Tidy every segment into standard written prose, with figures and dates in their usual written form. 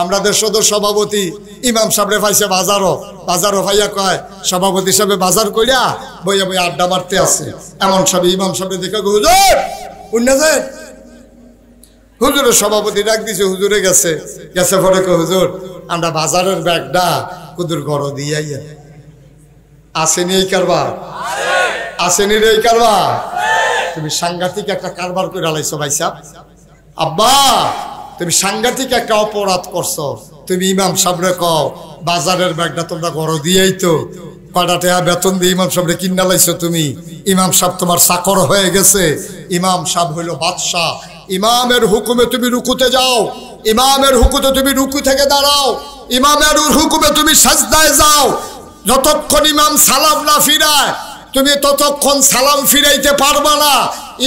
আমরা দেশের সভাপতি ইমাম সাহেবরে পাইছে বাজারও ভাইয়া কয় সভাপতি সাহেব বাজার কইরা বইয়া বইয়া আড্ডা মারতে আছে। এমন সব ইমাম সাহেব দেখে হুজুর উন্নজে হুজুরের সভাপতি ডাক দিছে, হুজুরে গেছে পরে কয় হুজুর আমরা বাজারের ব্যাগটা কুদুর ঘর দিয়ে আসেনি এই কারবার, আসেনি রে এই কারবার। তুমি সাংঘাতিক একটা কারবার করে আলাইছো ভাই সাহেব। আব্বা তুমি সাংঘাতিক একটা অপরাধ করছো। তুমি ইমাম সাহেবরে কও বাজারের ব্যাগটা তোমরা ঘর দিয়েই তো কয়টা টাকা বেতন দিয়ে ইমাম সাহেবরে কিনা লাইছো তুমি। ইমাম সাহেব তোমার চাকর হয়ে গেছে। ইমাম সাহেব হইল বাদশাহ। ইমামের হুকুমে তুমি রুকুতে যাও, ইমামের হুকুমে তুমি রুকু থেকে দাঁড়াও, ইমামের হুকুমে তুমি সাজদায় যাও। যতক্ষণ ইমাম সালাম না ফিরায় তুমি ততক্ষণ সালাম ফিরাইতে পারবা না।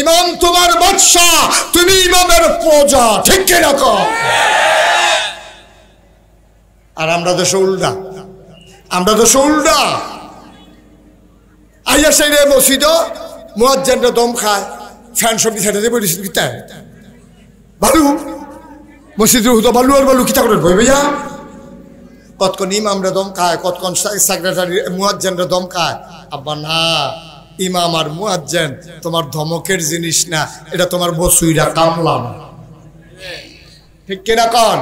ইমাম তোমার বাদশাহ, তুমি ইমামের প্রজা, ঠিক কিনা কও? আর আমরা দেশে উল্টা, আমরা দেশে উল্টা। আইয়া সেই রে মসজিদ মুয়াজ্জিনরা দম খায়, ফ্যান সব ছেড়ে দিয়ে বলিস কিতা বালু মসজিদ হুদা বালু আর বালু কিতা করে বই ভাইয়া। কতক্ষণ ইমামরা দম খায়, কতক্ষণ সেক্রেটারি মুয়াজ্জিনরা দম খায়। আব্বা না, ইমাম আর মুয়াজ্জিন তোমার ধমকের জিনিস না, এটা তোমার বসুইরা কামলা না, ঠিক কিনা কন?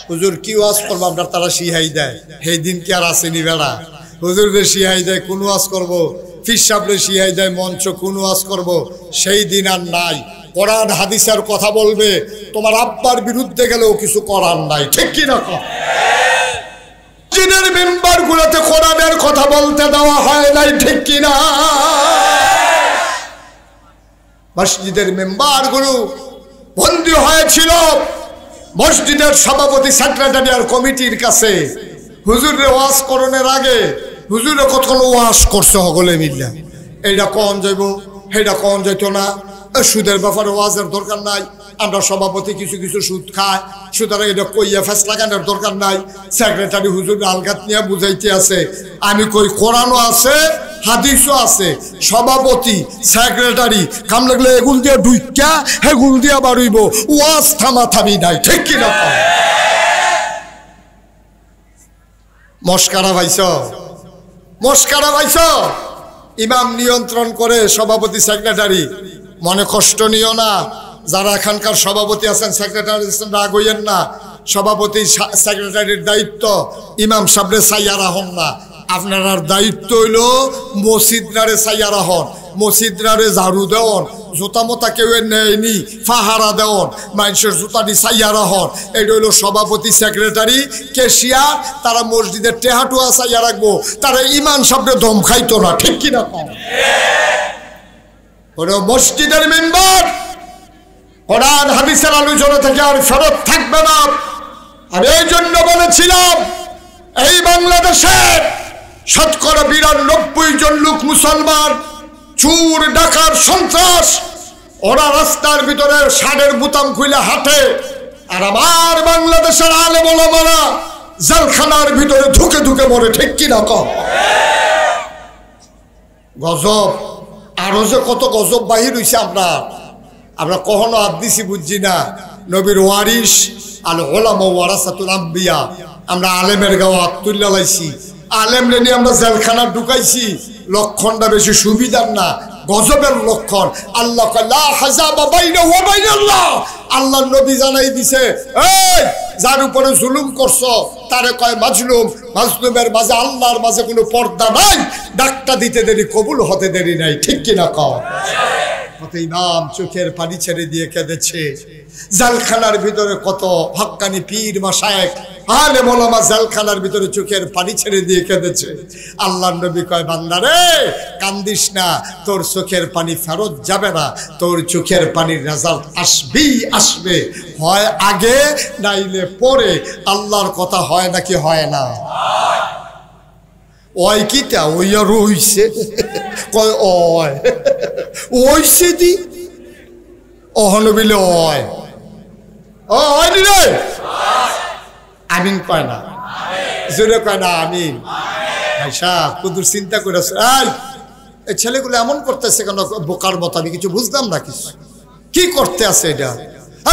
হুজুর কি ওয়াজ করবো আপনার তারা শিহাই দেয়, সেই দিন কি আর আসেনি বেড়া? হুজুরদের শিহাই দেয় কোন ওয়াজ করবো, ফির সাহেবরে শিহাই দেয় মঞ্চ কোন ওয়াজ করবো, সেই দিন আর নাই। কোরআন হাদিসের কথা বলবে, তোমার আব্বার বিরুদ্ধে গেলেও কিছু করার নাই, ঠিক কিনা কন? মেম্বার গুলোতে কোরআনের কথা বলতে দেওয়া হয় নাই, ঠিক কিনা? মসজিদের মেম্বার গুলো বন্দী হয়েছিল মসজিদের সভাপতি সেক্রেটারি আর কমিটির কাছে। হুজুরের ওয়াজ করণের আগে হুজুরে কতক্ষণ ওয়াজ করছে সকলে মিললে, এইটা কন যাইব সেইটা কন যাইত না, সুদের ব্যাপারে ওয়াজের দরকার নাই, আমরা সভাপতি কিছু কিছু সুদ খায়, সুতরাং এটা কইয়া ফেস লাগানোর দরকার নাই। সেক্রেটারি হুজুর আলগাত নিয়ে বুঝাইতে আছে, আমি কই কোরআনও আছে হাদিসও আছে, সভাপতি সেক্রেটারি কাম লাগলে এগুল দিয়ে ঢুইকা হেগুল দিয়া বাড়ইব, ওয়াজ থামা থামি নাই, ঠিক কিনা? মস্কারা ভাইছ, মস্কারা ভাইছ। ইমাম নিয়ন্ত্রণ করে সভাপতি সেক্রেটারি, মনে কষ্ট নিও না। যারা এখানকার সভাপতি আছেন সেক্রেটারি রাগ হইয়েন না। সভাপতি সেক্রেটারির দায়িত্ব ইমাম সাহেবরে সাইয়ারা হন না, আপনার দায়িত্ব হইল মসজিদরারে সাইয়ারা হন, মসজিদরারে ঝাড়ু দেওয়ন, জুতা মোতা কেউ নেয়নি ফাহারা দেওয়ন, মানুষের জুতাটি সাইয়ারা হন। এটা হইল সভাপতি সেক্রেটারি কেশিয়ার। তারা মসজিদের টেহাটুয়া সাইয়া রাখবো, তারা ইমাম সাহেবরে দম খাইতো না, ঠিক কিনা? মসজিদের মেম্বার কোরআন হাদিসের আলোচনা থেকে আর ফেরত থাকবে না। আর এই জন্য বলেছিলাম এই বাংলাদেশের শতকরা ৯২ জন লোক মুসলমান, চুর ডাকার সন্ত্রাস, ওরা রাস্তার ভিতরে ষাঁড়ের বুতাম খুলে হাঁটে। আর আমার বাংলাদেশের আলেম ওলামারা জেলখানার ভিতরে ধুকে ধুকে মরে, ঠিক কিনা কম? গজব, আরো যে কত গজব বাহির হইছে আমরা কখনো আদিসি বুঝছি না। নবীর ওয়ারিস আল ওলামা ওয়ারাসাতুল আম্বিয়া, আমরা আলেমের গাও আত্তুল্লা লাইছি, আলেম লেনি আমরা জেলখানা ঢুকাইছি। লক্ষণটা বেশি সুবিধার না, গজবের লক্ষণ। আল্লাহ লা হাজাবা বাইনাহু ওয়া বাইনাল্লাহ, আল্লাহর নবী জানাই দিছে, এই যার উপরে জুলুম করছো তারে কয় মাজলুম, মাজলুমের মাঝে আল্লাহর মাঝে কোনো পর্দা নাই, ডাকটা দিতে দেরি কবুল হতে দেরি নাই, ঠিক কিনা কও? ইমাম চোখের পানি ছেড়ে দিয়ে কেঁদেছে। জেলখানার ভিতরে কত হক্কানি পীর মাশায়েখ আলেম ওলামা জেলখানার ভিতরে চোখের পানি ছেড়ে দিয়ে কেঁদেছে। আল্লাহর নবী কয়, বান্দারে কান্দিস না, তোর চোখের পানি ফেরত যাবে না, তোর চোখের পানির রেজাল্ট আসবেই আসবে, হয় আগে নাইলে পরে। আল্লাহর কথা হয় নাকি হয় না? ওই কিটা ওই আর হইছে কয় ওই ওইছে দি অহনবিলে ওই হয়নি রে, আমিন কয় না, জোরে কয় না আমিন। ভাইসা কুদুর চিন্তা করেছে, এই ছেলেগুলো এমন করতেছে কেন বোকার মতো? আমি কিছু বুঝলাম না, কিছু কি করতে আছে এটা?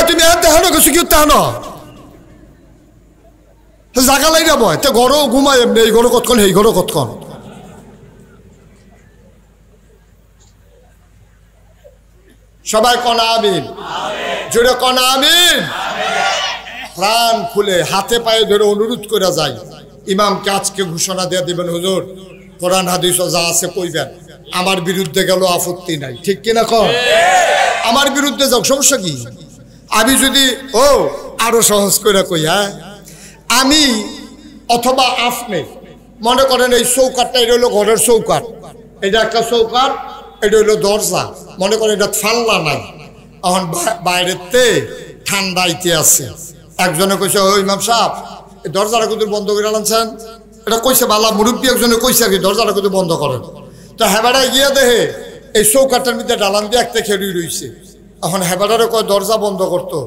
তুমি দেখানো কিছু কি তেহানো জাগা লাইরা বয় তে ঘরও ঘুমায় এমনি, এই ঘরও কতক্ষণ এই ঘরও কতক্ষণ। সবাই কনা আমিন, জোরে কনা আমিন। প্রাণ খুলে হাতে পায়ে ধরে অনুরোধ করে যাই, ইমামকে আজকে ঘোষণা দিয়ে দিবেন, হুজুর কোরআন হাদিস যা আছে কইবেন, আমার বিরুদ্ধে গেল আপত্তি নাই, ঠিক কিনা কর? আমার বিরুদ্ধে যাও, সমস্যা কি? আমি যদি আরো সহজ করে কই, হ্যাঁ আমি অথবা আপনি মনে করেন এই চৌকাটটা, এটা হলো ঘরের চৌকাট, এটা একটা চৌকাট, এটা হইলো দরজা, মনে করেন এটা ফাল্লা নাই, এখন বাইরেতে ঠান্ডাইতে আছে। একজনে কইছে, ও ইমাম সাহেব এই দরজাটা কিন্তু বন্ধ করে আনছেন, এটা কইছে বালা মুরব্বী একজনে কইছে আর কি, দরজাটা কিন্তু বন্ধ করেন। তো হেবাড়ায় গিয়ে দেখে এই চৌকাটটার মধ্যে ডালান দিয়ে একটা খেড়ুই রইছে। এখন হেবাড়ারে কয় দরজা বন্ধ করতো,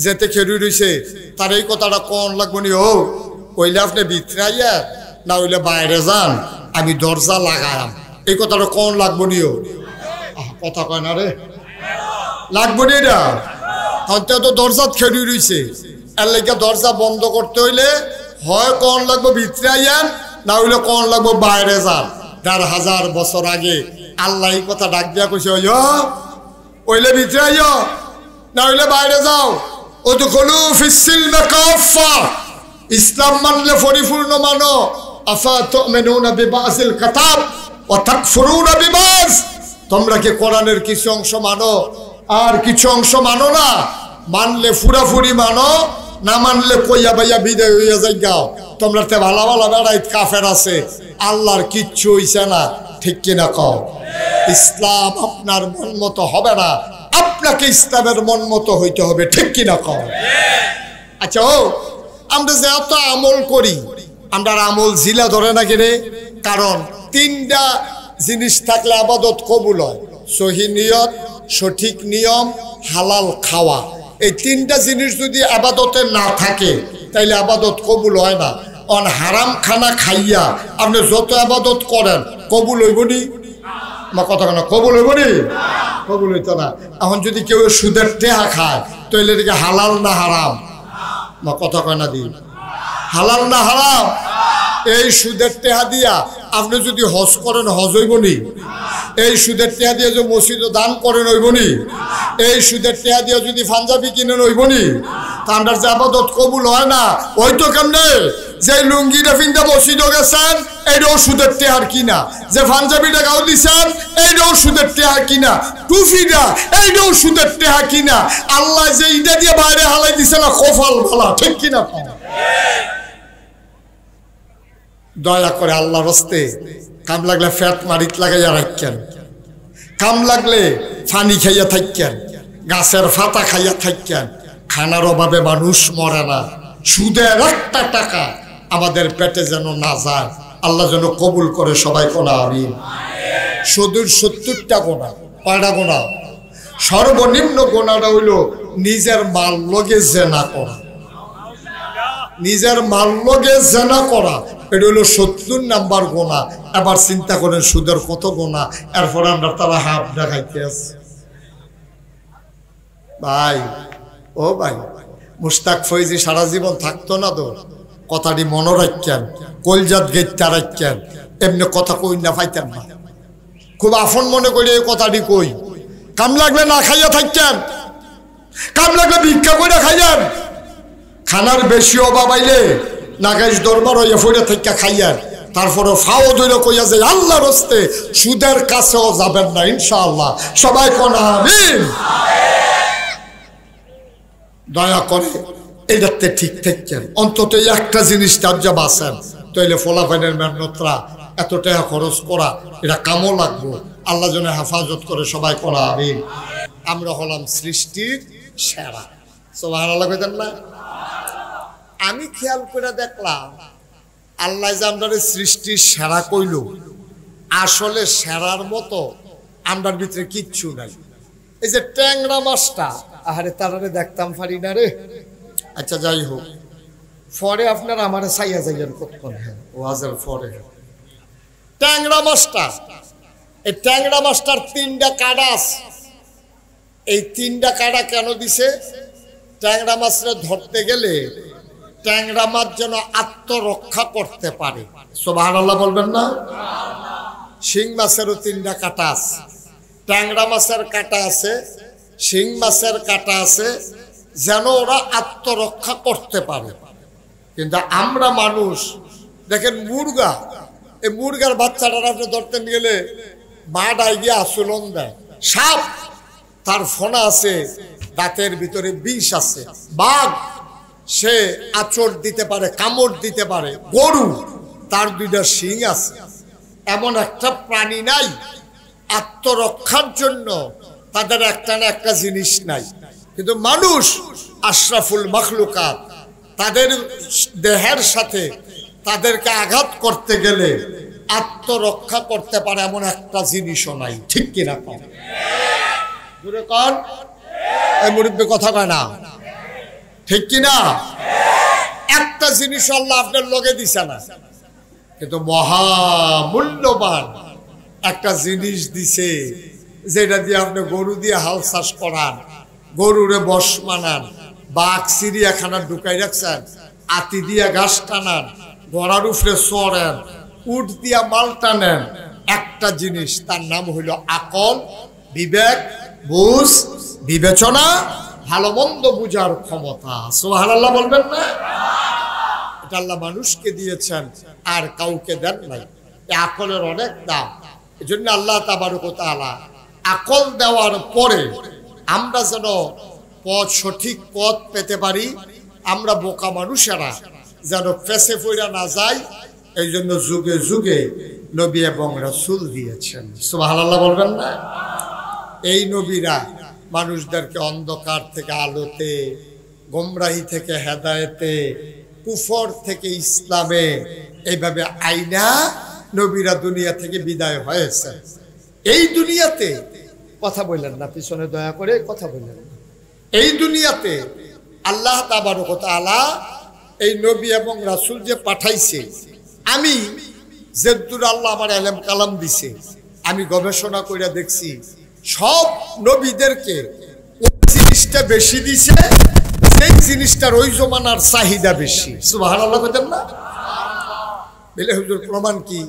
যেতে খেড়ুই রইছে, তার এই কথাটা কোন লাগবো নি, কইলে আপনি ভিতরে আইয়া না হইলে বাইরে যান, আমি দরজা লাগায়াম, এই কথাটা কোন লাগবো নি? কথা কয় না রে, লাগবো নি এটা? তো দরজা খেড়ুই রইছে, এর লেগে দরজা বন্ধ করতে হইলে হয় কোন লাগবো ভিতরে আইয়ান, না হইলে কোন লাগবো বাইরে যান। ১,৫০০ বছর আগে আল্লাহ এই কথা ডাক দিয়া কইছে, ওইলে ভিতরে আইয় না হইলে বাইরে যাও। উদখুলু ফিস-সিলমি কাফা, ইসলাম মানলে পরিপূর্ণ মানো। আফা তুমিনুনা বিবাযিল কিতাব ওয়া তাকফুরুনা বিবায, তোমরা কি কোরআনের কিছু অংশ মানো আর কিছু অংশ মানো না? মানলে পুরাপুরি মানো, না মানলে কইয়া বাইয়া বিদায় হইয়া যাই গাও। তোমরা তে ভালো ভালো বেড়াইত কাফের আছে, আল্লাহর কিচ্ছু হইছে না, ঠিক কিনা কও? ইসলাম আপনার মন মতো হবে না, আপনাকে ইসলামের মন মতো হইতে হবে, ঠিক কিনা কও? আচ্ছা আমরা যে এত আমল করি, আমরা আমল জিলা ধরে না কেনে? কারণ 3টা জিনিস থাকলে আবাদত কবুল হয়, সহি নিয়ত, সঠিক নিয়ম, হালাল খাওয়া। এই 3টা জিনিস যদি আবাদতে না থাকে তাইলে আবাদত কবুল হয় না। অন হারাম খানা খাইয়া আপনি যত আবাদত করেন কবুল হইবনি? আমার কথা কেন, কবুল হইবনি? কবুল হইতো না। এখন যদি কেউ সুদের টেহা খায় তাইলে এটাকে হালাল না হারাম? আমার কথা কয় না দি, হালাল না হারাম? এই সুদের টেহা দিয়া আপনি যদি হজ করেন হজ হইবনি? এই সুদের টেহা দিয়ে যদি মসজিদে দান করেন হইবনি? এই সুদের টেহা দিয়ে যদি পাঞ্জাবি কিনেন হইবনি? তার যে আবাদত কবুল হয় না, ওই তো কেমনে? যে লুঙ্গিটা ফিনতে মসজিদে গেছেন এইটাও সুদের টেহার কিনা, যে পাঞ্জাবিটা গাও দিছেন এইটাও সুদের টেহা কিনা, টুফিটা এইটাও সুদের টেহা কিনা। আল্লাহ যে ইটা দিয়ে বাইরে হালাই দিছে না, কপাল ভালা, ঠিক কিনা? দয়া করে আল্লাহর রাস্তে কাম লাগলে ফ্যাট মারিত লাগাইয়া রাখেন, কাম লাগলে পানি খাইয়া থাকেন, গাছের ফাতা খাইয়া থাকেন। খানার অভাবে মানুষ মরে না, সুদের একটা টাকা আমাদের পেটে যেন না যায়, আল্লাহ যেন কবুল করে। সবাই কোনা আমিন। সুদের 70টা গোনা, কয়টা গোনা? সর্বনিম্ন গোনাটা হইল নিজের মাল লগে জেনা করা, নিজের মাল লগে জেনা করা, এটা হলো 70 নাম্বার গোনা। এবার চিন্তা করেন সুদের কত গোনা, এরপর আমরা তারা হাফ দেখাইতে আছে। ভাই ও ভাই, মুশতাক ফৈজি সারা জীবন থাকতো না তো, কথাটি মনে রাখছেন, কলজাত গেটটা রাখছেন, এমনি কথা কই না পাইতেন না, খুব আফন মনে করি এই কথাটি কই। কাম লাগলে না খাইয়া থাকছেন, কাম লাগলে ভিক্ষা করে খাইয়েন, খানার বেশি অভাব আইলে নাগাইশ দরবার হইয়া ফইরা থেকে খাইয়েন, তারপরে ফাও ধরে কইয়া যে আল্লাহর রাস্তে সুদের কাছেও যাবেন না ইনশাআল্লাহ। সবাই কোন আমিন। দয়া করে এটাতে ঠিক থাকছেন, অন্তত একটা জিনিস তার যা বাঁচেন, তাইলে ফলাফাইনের মেহনতরা এত টাকা খরচ করা এটা কামও লাগবো, আল্লাহ যেন হেফাজত করে। সবাই কোন আমিন। আমরা হলাম সৃষ্টির সেরা, সুবহানাল্লাহ কইতেন না? আমি খেয়াল করে দেখলাম আল্লাহ যে আমরা সৃষ্টির সেরা কইল, আসলে সেরার মতো আমরার ভিতরে কিচ্ছু নাই। এই যে ট্যাংরা মাছটা, আহারে তারারে দেখতাম পারি না রে। আচ্ছা যাই হোক, পরে আপনারা আমার সাইয়া যাইয়েন কতক্ষণ, হ্যাঁ ওয়াজের পরে। ট্যাংরা মাছটা, এই ট্যাংরা মাছটার 3টা কাঁটা আছে। এই 3টা কাঁটা কেন দিছে? ট্যাংরা মাছটা ধরতে গেলে ট্যাংরা মাছ যেন আত্মরক্ষা করতে পারে। সুবহানাল্লাহ বলবেন না? শিং মাছেরও 3টা কাঁটা আছে, ট্যাংরা মাছের কাঁটা আছে, শিং মাছের কাঁটা আছে, যেন ওরা আত্মরক্ষা করতে পারে। কিন্তু আমরা মানুষ দেখেন মুরগা, এই মুরগার বাচ্চাটা আপনি ধরতে গেলে মা ডাই গিয়ে আচলন দেয়। সাপ তার ফনা আছে, দাঁতের ভিতরে বিষ আছে। বাঘ সে আঁচড় দিতে পারে, কামড় দিতে পারে। গরু তার 2টা শিং আছে। এমন একটা প্রাণী নাই আত্মরক্ষার জন্য তাদের একটা না একটা জিনিস নাই। কিন্তু মানুষ আশরাফুল মাখলুকাত, তাদের দেহের সাথে তাদেরকে আঘাত করতে গেলে আত্মরক্ষা করতে পারে এমন একটা জিনিসও নাই। ঠিক কিনা কন? জোরে কন। এই মুরব্বি কথা কয় না, ঠিক কিনা? একটা জিনিস আল্লাহ আপনার লগে দিছে না, কিন্তু মহামূল্যবান একটা জিনিস দিছে, যেটা দিয়ে আপনি গরু দিয়ে হাল চাষ করান, গরুরে বশ মানান, বাঘ চিড়িয়াখানা ঢুকাই রাখছেন, আতি দিয়া ঘাস টানান, ঘোড়ার উপরে চড়েন, উট দিয়া মাল টানেন। একটা জিনিস, তার নাম হইল আকল, বিবেক, বুঝ, বিবেচনা, ভালো মন্দ বুঝার ক্ষমতা। সুবহানাল্লাহ বলবেন না? এটা আল্লাহ মানুষকে দিয়েছেন, আর কাউকে দেন নাই। এই আকলের অনেক দাম। এই জন্য আল্লাহ তাবারক ওয়া তাআলা আকল দেওয়ার পরে আমরা যেন সঠিক পথ পেতে পারি, আমরা বোকা মানুষেরা যেন ফেসে পড়া না যাই, এই জন্য যুগে যুগে নবী এবং রাসূল দিয়েছেন। সুবহানাল্লাহ বলবেন না? এই নবীরা মানুষদেরকে অন্ধকার থেকে আলোতে, গোমরাহি থেকে হেদায়েতে, কুফর থেকে ইসলামে, এইভাবে আইনা নবীরা দুনিয়া থেকে বিদায় হয়েছে। এই দুনিয়াতে কথা বললেন না, পিছনে দয়া করে কথা বললেন না। এই দুনিয়াতে আল্লাহ তাবারক ওয়া তাআলা এই নবী এবং রাসূল যে পাঠাইছে, আমি যেদুর আল্লাহ আমার ইলম কালাম দিছে, আমি গবেষণা করে দেখছি সব নবীদেরকে ওই জিনিসটা বেশি দিছে, সেই জিনিসটার ওই জমানার চাহিদা বেশি। সুবহানাল্লাহ বলেন না? বলে হুজুর প্রমাণ কি?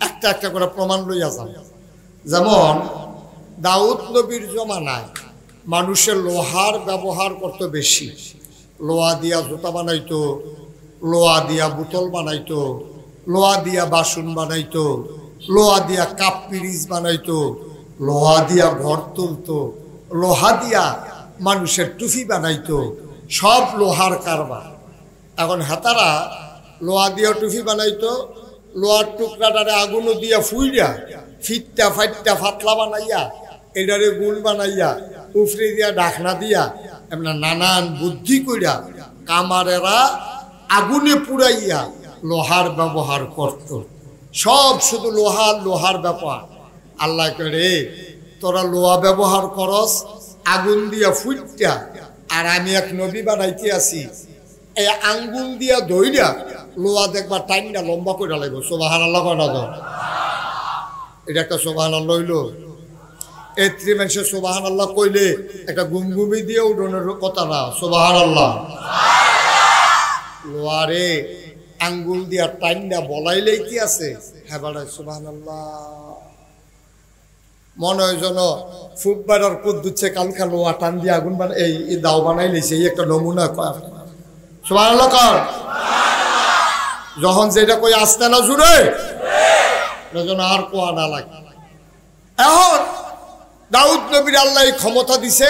একটা একটা করে প্রমাণ লইয়া যান। যেমন দাউদ নবীর জমানায় মানুষের লোহার ব্যবহার করত বেশি। লোহা দিয়া জুতা বানাইতো, লোহা দিয়া বোতল বানাইতো, লোহা দিয়া বাসন বানাইতো, লোহা দিয়া কাপ পিরিচ বানাইতো, লোহা দিয়া ঘর তুলতো, লোহা দিয়া মানুষের টুপি বানাইতো, সব লোহার কারবার। এখন হাতারা লোহা দিয়া টুপি বানাইতো, লোহার টুকরাটারে আগুনও দিয়া ফুইরা ফিটটা ফাইটটা ফাতলা বানাইয়া, এটারে গুল বানাইয়া, উফরে দিয়া ঢাকনা দিয়া, এমন নানান বুদ্ধি কইরা কামারেরা আগুনে পুড়াইয়া লোহার ব্যবহার করত। সব শুধু লোহার ব্যাপার। আল্লাহ করে তোরা লোহা ব্যবহার করস আগুন দিয়া ফুটটা, আর আমি এক নবী বানাইতে আছি, এই আঙ্গুল দিয়া ধইরা লোহা দেখবা টাইনটা লম্বা করে লাগবে। সুবহানাল্লাহ কয়না তো? এটা একটা সুবহানাল্লাহ হইল। এত্রি মানুষে সুবহানাল্লাহ কইলে একটা গুমগুমি দিয়ে উঠোনের কথা না। সুবহানাল্লাহ। লোহারে আঙ্গুল দিয়া টাইনটা বলাইলেই কি আছে? হ্যাঁ বাড়ায় সুবহানাল্লাহ। মনে হয় যেন ফুটবারের কুদ্দুচ্ছে কালকা লোহা টান দিয়ে আগুন বানাই, এই দাও বানাই লেছে। এই একটা নমুনা কয় সুবহানাল্লাহ কর। যখন যেটা কই আসতে না জুড়ে যেন আর কোয়া না লাগে। এখন দাউদ নবীর আল্লাহ ক্ষমতা দিছে,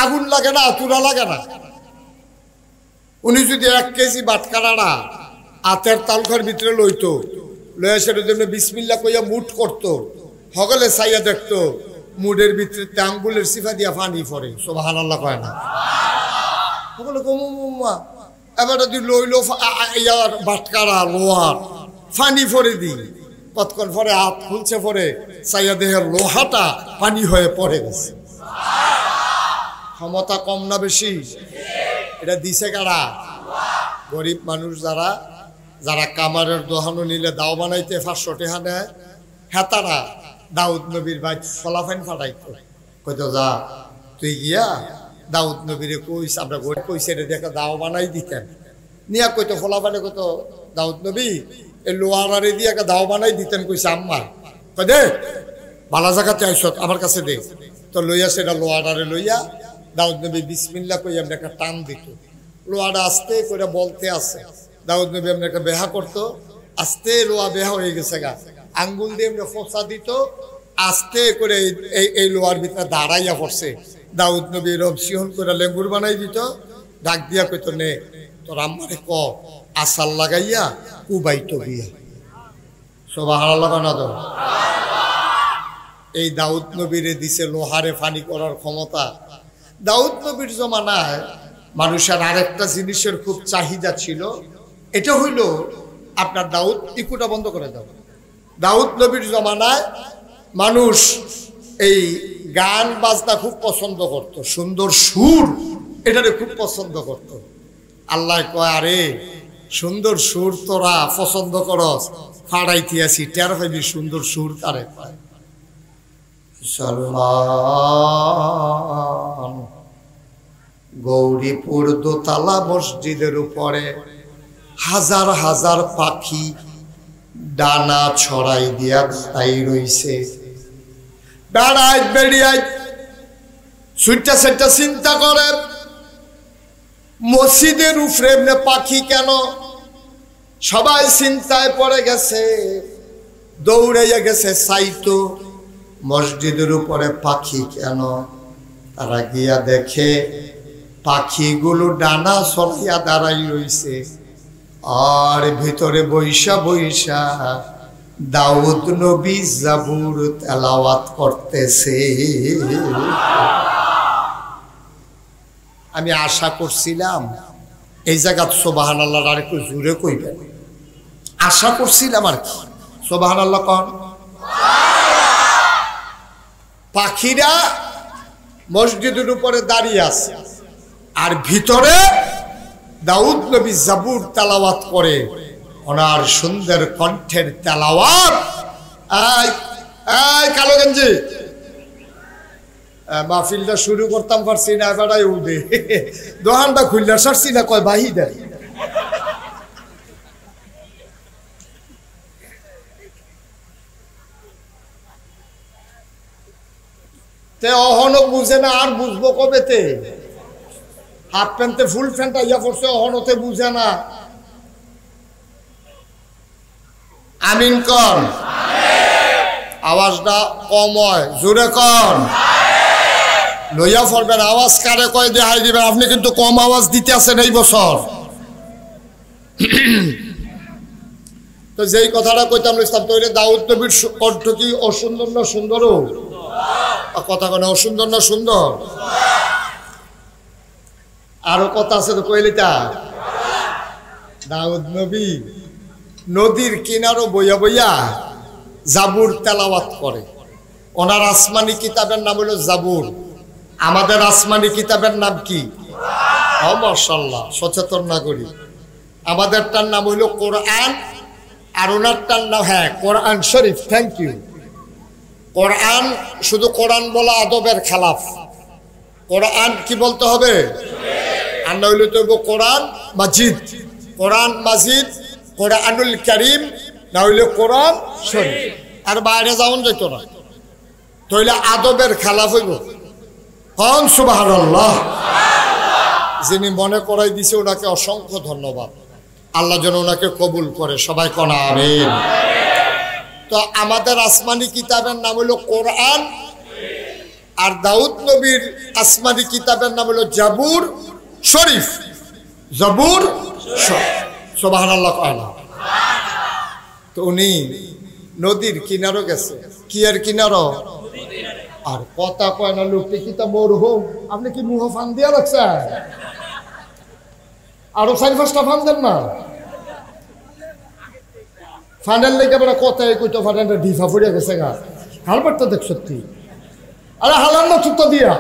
আগুন লাগে না, আতুরা লাগে না। উনি যদি 1 কেজি বাটকারাটা আতের তালখার ভিতরে লইতো, লইয়া সেটার জন্য বিসমিল্লাহ কইয়া মুঠ করতো, সকলে চাইয়া দেখতো মুডের ভিতরে আঙ্গুলের সিফা দিয়া পানি পড়ে। সুবহানাল্লাহ কয় না? সকলে কমা এবার যদি লইলো ইয়ার বাটকারা লোহার পানি পরে দিই, কতক্ষণ পরে হাত খুলছে, পরে চাইয়া দেহের লোহাটা পানি হয়ে পড়ে গেছে। ক্ষমতা কম না বেশি? এটা দিছে কারা? গরিব মানুষ যারা, যারা কামারের দোহানো নিলে দাও বানাইতে 500 টাকা নেয়, হেতারা দাউদ নবীর ভাই ফলাফাইন ফাটাইতো, কইতো যা তুই গিয়া দাউদ নবীরে কইস, আমরা কইছে রে দেখা দাও বানাই দিতেন। নিয়া কইতো ফলাফানে কইতো দাউদ নবী এই লোহারে দিয়ে একটা দাও বানাই দিতেন কইছে আম্মা কই দে ভালো জায়গাতে আইসত আমার কাছে দে তো লইয়া সেটা লোহারে লইয়া দাউদ নবী বিসমিল্লাহ কই এমনি একটা টান দিত লোহাটা আস্তে করে বলতে আছে দাউদ নবী এমনি একটা বেহা করতো আস্তে লোহা বেহা হয়ে গেছে গা আঙ্গুল দিয়ে এমনি ফোসা দিত আস্তে করে এই লোহার ভিতরে দাঁড়াইয়া পড়ছে দাউদ নবী রবসিহন করে লেঙ্গুর বানাই দিত ডাক দিয়া কইতো নে তোর আম্মারে ক আসাল লাগাইয়া কুবাইতো গিয়া সুবহানাল্লাহ না তো এই দাউদ নবীরে দিছে লোহারে ফানি করার ক্ষমতা দাউদ নবীর জমানায় মানুষের আরেকটা জিনিসের খুব চাহিদা ছিল এটা হইল আপনার দাউদ ইকুটা বন্ধ করে দাও দাউদ নবীর জমানায় মানুষ এই গান বাজনা খুব পছন্দ করত সুন্দর সুর এটারে খুব পছন্দ করত আল্লাহ কয় আরে সুন্দর সুর তোরা পছন্দ করস ফাড়াইতে আসি টের পাইবি সুন্দর সুর কারে পায় সলমান গৌরীপুর দোতলা মসজিদের উপরে হাজার হাজার পাখি ডানা ছড়াই দিয়া দাঁড়াই রইছে বেড়াই বেড়িয়াই সুইটা সেটা চিন্তা করে মসজিদের উপরে এমনি পাখি কেন সবাই চিন্তায় পড়ে গেছে দৌড়াইয়া গেছে সাইতো মসজিদের উপরে পাখি কেন তারা গিয়া দেখে পাখিগুলো ডানা ছড়াইয়া দাঁড়াই রইছে আর ভিতরে বৈশা বৈশা দাউদ নবী জাবুর তেলাওয়াত করতেছে আমি আশা করছিলাম এই জায়গা সুবহানাল্লাহ আর একটু জোরে কইবেন আশা করছিলাম আর কি সুবহানাল্লাহ কোন পাখিরা মসজিদের উপরে দাঁড়িয়ে আছে আর ভিতরে দাউদ নবী জাবুর তেলাওয়াত করে ওনার সুন্দর কণ্ঠের তেলাওয়াত এই কালো গঞ্জি মাহফিলটা শুরু করতাম পারছি না বেড়াই উঠে দোকানটা খুললে সারছি না কয় বাহি দেয় তে অহনো বুঝে না আর বুঝবো কবেতে হাফ প্যান্টে ফুল প্যান্ট ইয়া করছে অহনতে বুঝে না আমিন কর আওয়াজটা কম হয় জোরে কর লইয়া পড়বেন আওয়াজ কারে কয় দেখাই দিবেন আপনি কিন্তু কম আওয়াজ দিতে আছেন এই বছর তো যেই কথাটা কইতাম ইসলাম তৈরি দাউদ নবীর কণ্ঠ কি অসুন্দর না সুন্দরও কথা কেন অসুন্দর না সুন্দর আরো কথা আছে তো কইলিটা দাউদ নবী নদীর কিনারও বইয়া বইয়া জাবুর তেলাওয়াত করে ওনার আসমানি কিতাবের নাম হলো জাবুর আমাদের আসমানি কিতাবের নাম কি মাশাআল্লাহ সচেতন নাগরিক আমাদেরটার নাম হইল কোরআন আর ওনারটার নাম হ্যাঁ কোরআন শরীফ থ্যাংক ইউ কোরআন শুধু কোরআন বলা আদবের খেলাফ কোরআন কি বলতে হবে আর না হইলে তো কোরআন মাজিদ কোরআন মাজিদ কোরআনুল কারীম না হইলে কোরআন শরীফ আর বাইরে যাওন যেত না তাহলে আদবের খেলাফ হইব কোন সুবহানাল্লাহ যিনি মনে করাই দিছে ওনাকে অসংখ্য ধন্যবাদ আল্লাহ যেন ওনাকে কবুল করে সবাই কোন আমিন তো আমাদের আসমানি কিতাবের নাম হলো কোরআন আর দাউদ নবীর আসমানি কিতাবের নাম হলো জাবুর শরীফ জাবুর সুবহানাল্লাহ কয়না তো উনি নদীর কিনারও গেছে কি আর কিনারও আর কথা কয় না লোকটি কি তা মরহুম আপনি কি মুহ ফান দিয়া রাখছেন আরো 4-5টা ফান দেন না ফানের লেগে বড় কথাই কইতো ফানের ডিফা পড়ে গেছে গা হালবারটা দেখ সত্যি আরে হালার না চুত্তা দিয়া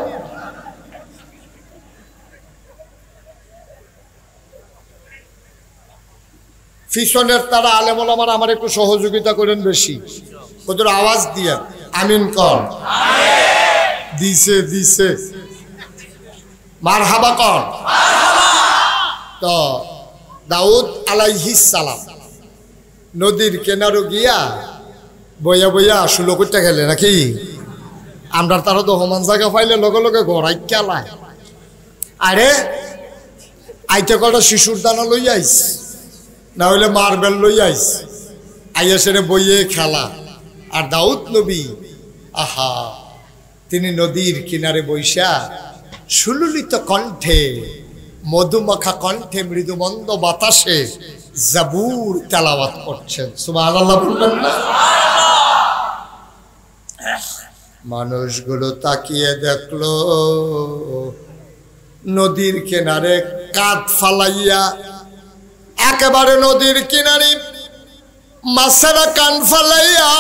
ফিশনের তারা আলেম ওলামার আমার একটু সহযোগিতা করেন বেশি ওদের আওয়াজ দিয়া আমিন কর দিছে দিছে মারহাবা কর তো দাউদ আলাইহিস সালাম নদীর কিনারে গিয়া বইয়া বইয়া শুলো করতে গেলে নাকি আমরা তারা তো সমান জায়গা পাইলে লগে লগে গড়াই খেলায় আরে আইতে কটা শিশুর দানা লই আইস না হইলে মার্বেল লই আইস আইয়া সেরে বইয়ে খেলা আর দাউদ নবী আহা তিনি নদীর কিনারে বইসা সুললিত কণ্ঠে মধুমাখা কণ্ঠে মৃদুমন্দ বাতাসে জাবুর তেলাওয়াত করছেন সুবহানাল্লাহ বলবেন না মানুষগুলো তাকিয়ে দেখলো নদীর কিনারে কাঁধ ফালাইয়া একেবারে নদীর কিনারে মাছেরা কান ফালাইয়া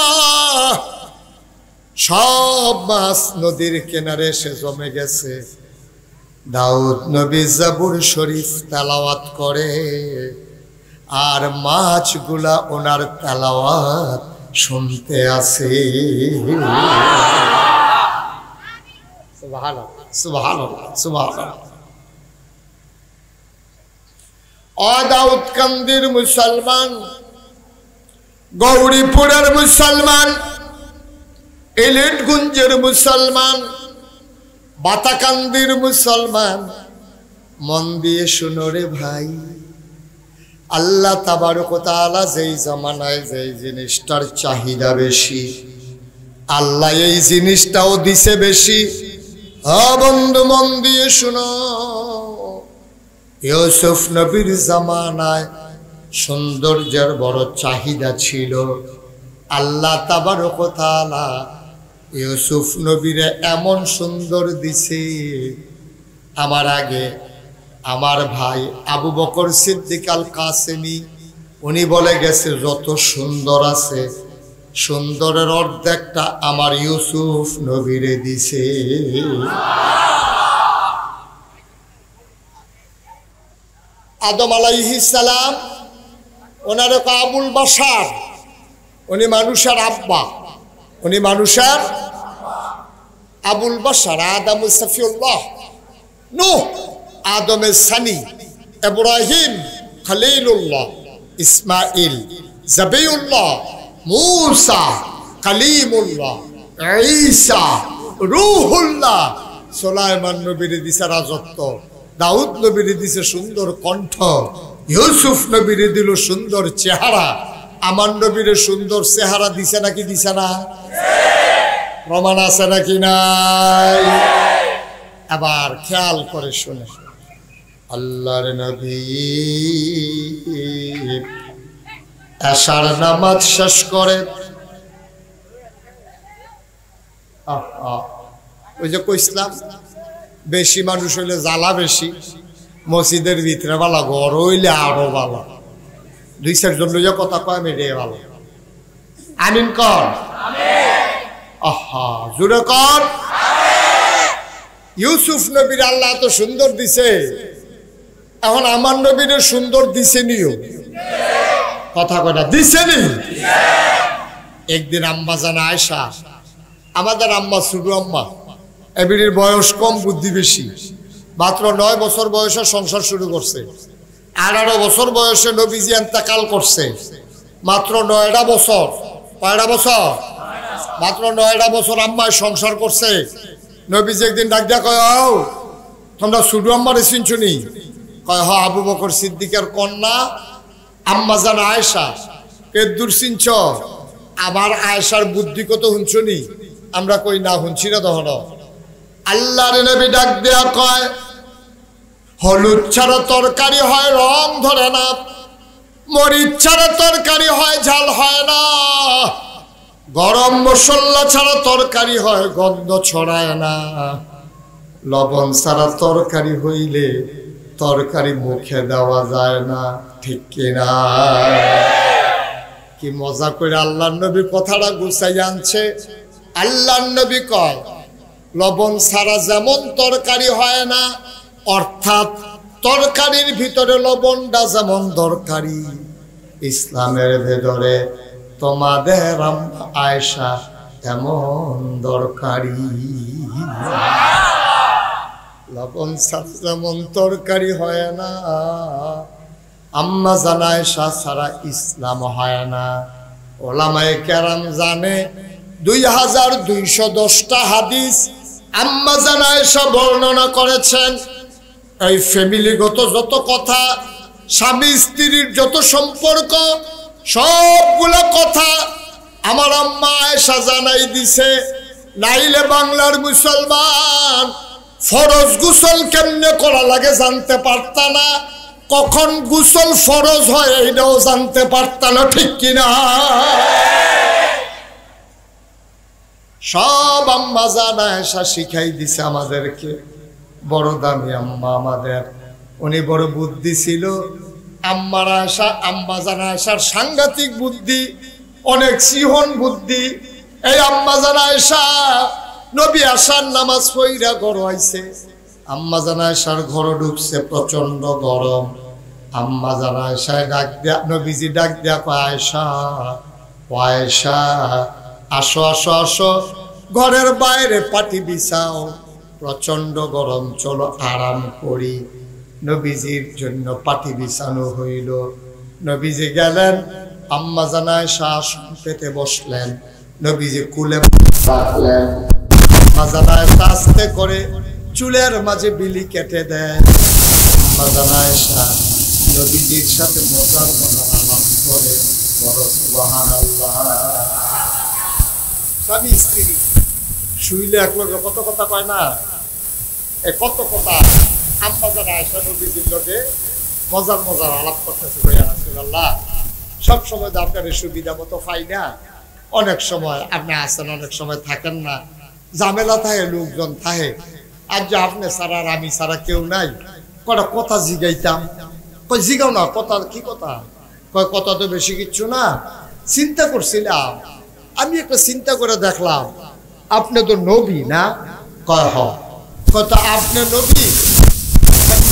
সব মাছ নদীর কিনারে এসে জমে গেছে দাউদ নবী জাবুর শরীফ তেলাওয়াত করে আর মাছগুলা ওনার তেলাওয়াত শুনতে আছে সুবহানাল্লাহ সুবহানাল্লাহ সুবহানাল্লাহ ও দাউদকান্দির মুসলমান গৌরীপুরের মুসলমান এলিটগঞ্জের মুসলমান বাতাকান্দির মুসলমান মন দিয়ে শুনো রে ভাই আল্লাহ তাবারক ওয়া তাআলা যেই জামানায় যেই জিনিসটার চাহিদা বেশি আল্লাহ এই জিনিসটাও দিছে বেশি বন্ধু মন দিয়ে শুনো ইউসুফ নবীর জামানায় সৌন্দর্যের বড় চাহিদা ছিল আল্লাহ তাবারক ওয়া তাআলা ইউসুফ নবীরে এমন সুন্দর দিছে আমার আগে আমার ভাই আবু বকর সিদ্দিক আল কাসেমি উনি বলে গেছে যত সুন্দর আছে সুন্দরের অর্ধেকটা আমার ইউসুফ নবীরে দিছে আদম আলাইহিস সালাম ওনার আবুল বাশার উনি মানুষের আব্বা উনি মানুষের আবুল বাশার আদম সফিউল্লাহ নূহ আদমের সানি ইব্রাহিম খলিলুল্লাহ ইসমাইল জাবিউল্লাহ মুসা কালিমুল্লাহ ঈসা রূহুল্লাহ সুলাইমান নবীর দিছে রাজত্ব দাউদ নবীর দিছে সুন্দর কণ্ঠ ইউসুফ নবীর দিল সুন্দর চেহারা আমার নবীর সুন্দর চেহারা দিছে নাকি দিছে না প্রমাণ আছে নাকি নাই আবার খেয়াল করে শুনে আল্লাহর নবী এশার নামাজ শেষ করে ওই যে কইছিলাম বেশি মানুষ হইলে জ্বালা বেশি মসজিদের ভিতরে ভালো ঘর হইলে আরো ভালো দুই চারজন লইয়া কথা কয় মেরে ভালো আমিন কর আহা জোরে কর ইউসুফ নবীর আল্লাহ তো সুন্দর দিছে এখন আমার নবীর সুন্দর দিছে নিও কথা কয়টা দিছে নি একদিন আম্মা জানা আয়েশা আমাদের আম্মা ছোট আম্মা এবির বয়স কম বুদ্ধি বেশি মাত্র 9 বছর বয়সে সংসার শুরু করছে 18 বছর বয়সে নবীজি ইন্তেকাল করছে মাত্র 9টা বছর কয়টা বছর মাত্র 9টা বছর আম্মায় সংসার করছে নবীজি একদিন ডাক দিয়া কয় ও তোমরা ছোট আম্মারে চিনছনি কয় হ আবু বকর সিদ্দিকের কন্যা আম্মা জান আয়েশা এদুর চিনছ আবার আয়েশার বুদ্ধি কত হুনছনি আমরা কই না হুনছি না তখন আল্লাহর নবী ডাক দেয়া কয় হলুদ ছাড়া তরকারি হয় রং ধরে না মরিচ ছাড়া তরকারি হয় ঝাল হয় না গরম মশলা ছাড়া তরকারি হয় গন্ধ ছড়ায় না লবণ ছাড়া তরকারি হইলে তরকারি মুখে দেওয়া যায় না ঠিক কিনা কি মজা করে আল্লাহর নবী কথাটা গুছাই আনছে আল্লাহর নবী কয় লবণ ছাড়া যেমন তরকারি হয় না অর্থাৎ তরকারির ভিতরে লবণটা যেমন দরকারি ইসলামের ভেতরে তোমাদের আয়েশা তেমন দরকারি লবণ ছাড়া যেমন তরকারি হয় না আম্মা জানা আয়েশা ছাড়া ইসলাম হয় না। ওলামায়ে কেরাম জানে 2210টা হাদিস আম্মা জানা আয়েশা বর্ণনা করেছেন। এই ফ্যামিলিগত যত কথা, স্বামী স্ত্রীর যত সম্পর্ক, সবগুলো কথা আমার আম্মা আয়েশা জানাই দিছে। নাইলে বাংলার মুসলমান ফরজ গোসল কেমনে করা লাগে জানতে পারত না, কখন গোসল ফরজ হয় এটাও জানতে পারত না, ঠিক কিনা? সব আম্মা জানা আয়েশা শিখাই দিছে আমাদেরকে। বড় দামি আম্মা আমাদের, উনি বড় বুদ্ধি ছিল। আম্মা জানা আয়েশার সাংঘাতিক বুদ্ধি, অনেক সিহন বুদ্ধি। এই আম্মা জানা আয়েশা নবী আসার নামাজ পইরা ঘর আইছে। আম্মা জানা আয়েশার ঘর ঢুকছে, প্রচন্ড গরম। আম্মা জানা আয়েশায় ডাক দিয়া, নবীজি ডাক দিয়া কয় আয়েশা, ও আয়েশা আসো আসো আসো, ঘরের বাইরে পাটি বিছাও, প্রচন্ড গরম, চলো আরাম করি। নবীজির জন্য পাটি বিছানো হইল। নবীজি গেলেন, আম্মা জানা আয়েশা আসন পেতে বসলেন, নবীজি কুলে রাখলেন। আম্মা জানা আয়েশা আস্তে করে চুলের মাঝে বিলি কেটে দেন। আম্মা জানা আয়েশা নবীজির সাথে মজার মজার আলাপ করে, বড় সুবহানাল্লাহ। স্বামী স্ত্রী শুইলে এক লোক কত কথা কয় না, কত কথা। আম্মা জানা আয়েশা নবীজির লোকে মজার মজার আলাপ করতেছে। ভাইয়া রাসূলুল্লাহ, সব সময় তো আপনার সুবিধা মতো পাই না, অনেক সময় আপনি আসেন, অনেক সময় থাকেন না, ঝামেলা থাকে, লোকজন থাকে। আর যে আপনি ছাড়া আর আমি ছাড়া কেউ নাই, কটা কথা জিগাইতাম। কই জিগাও না, কথা কি কথা? কয় কথা তো বেশি কিচ্ছু না, চিন্তা করছিলাম। আমি একটা চিন্তা করে দেখলাম, আপনি তো নবী না? কয় হ। কত আপনি নবী?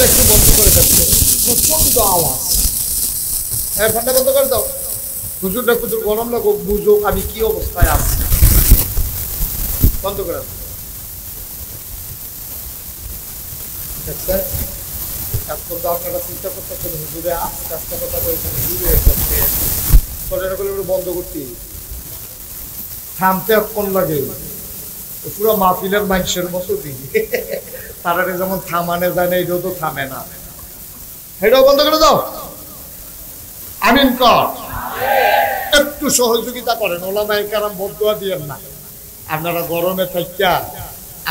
একটু বন্ধ করে দেখছো, প্রচন্ড আওয়াজ। হ্যাঁ, ফ্যানটা বন্ধ করে দাও। হুজুরটা প্রচুর গরম লাগুক, বুঝুক আমি কি অবস্থায় আছি। বন্ধ করে দাও। আপনারা চিন্তা করতেছেন হুজুরে আস্তে আস্তে কথা বলছেন, বন্ধ করতে থামতে কোন লাগে, পুরো মাহফিলের মানুষের মতো দিই। তারা যেমন থামানে যায় না, এটাও তো থামে না, এটাও বন্ধ করে দাও। আমিন কর। একটু সহযোগিতা করেন, ওলামায়ে কেরাম বদদুয়া দিয়েন না। আপনারা গরমে থাকিয়া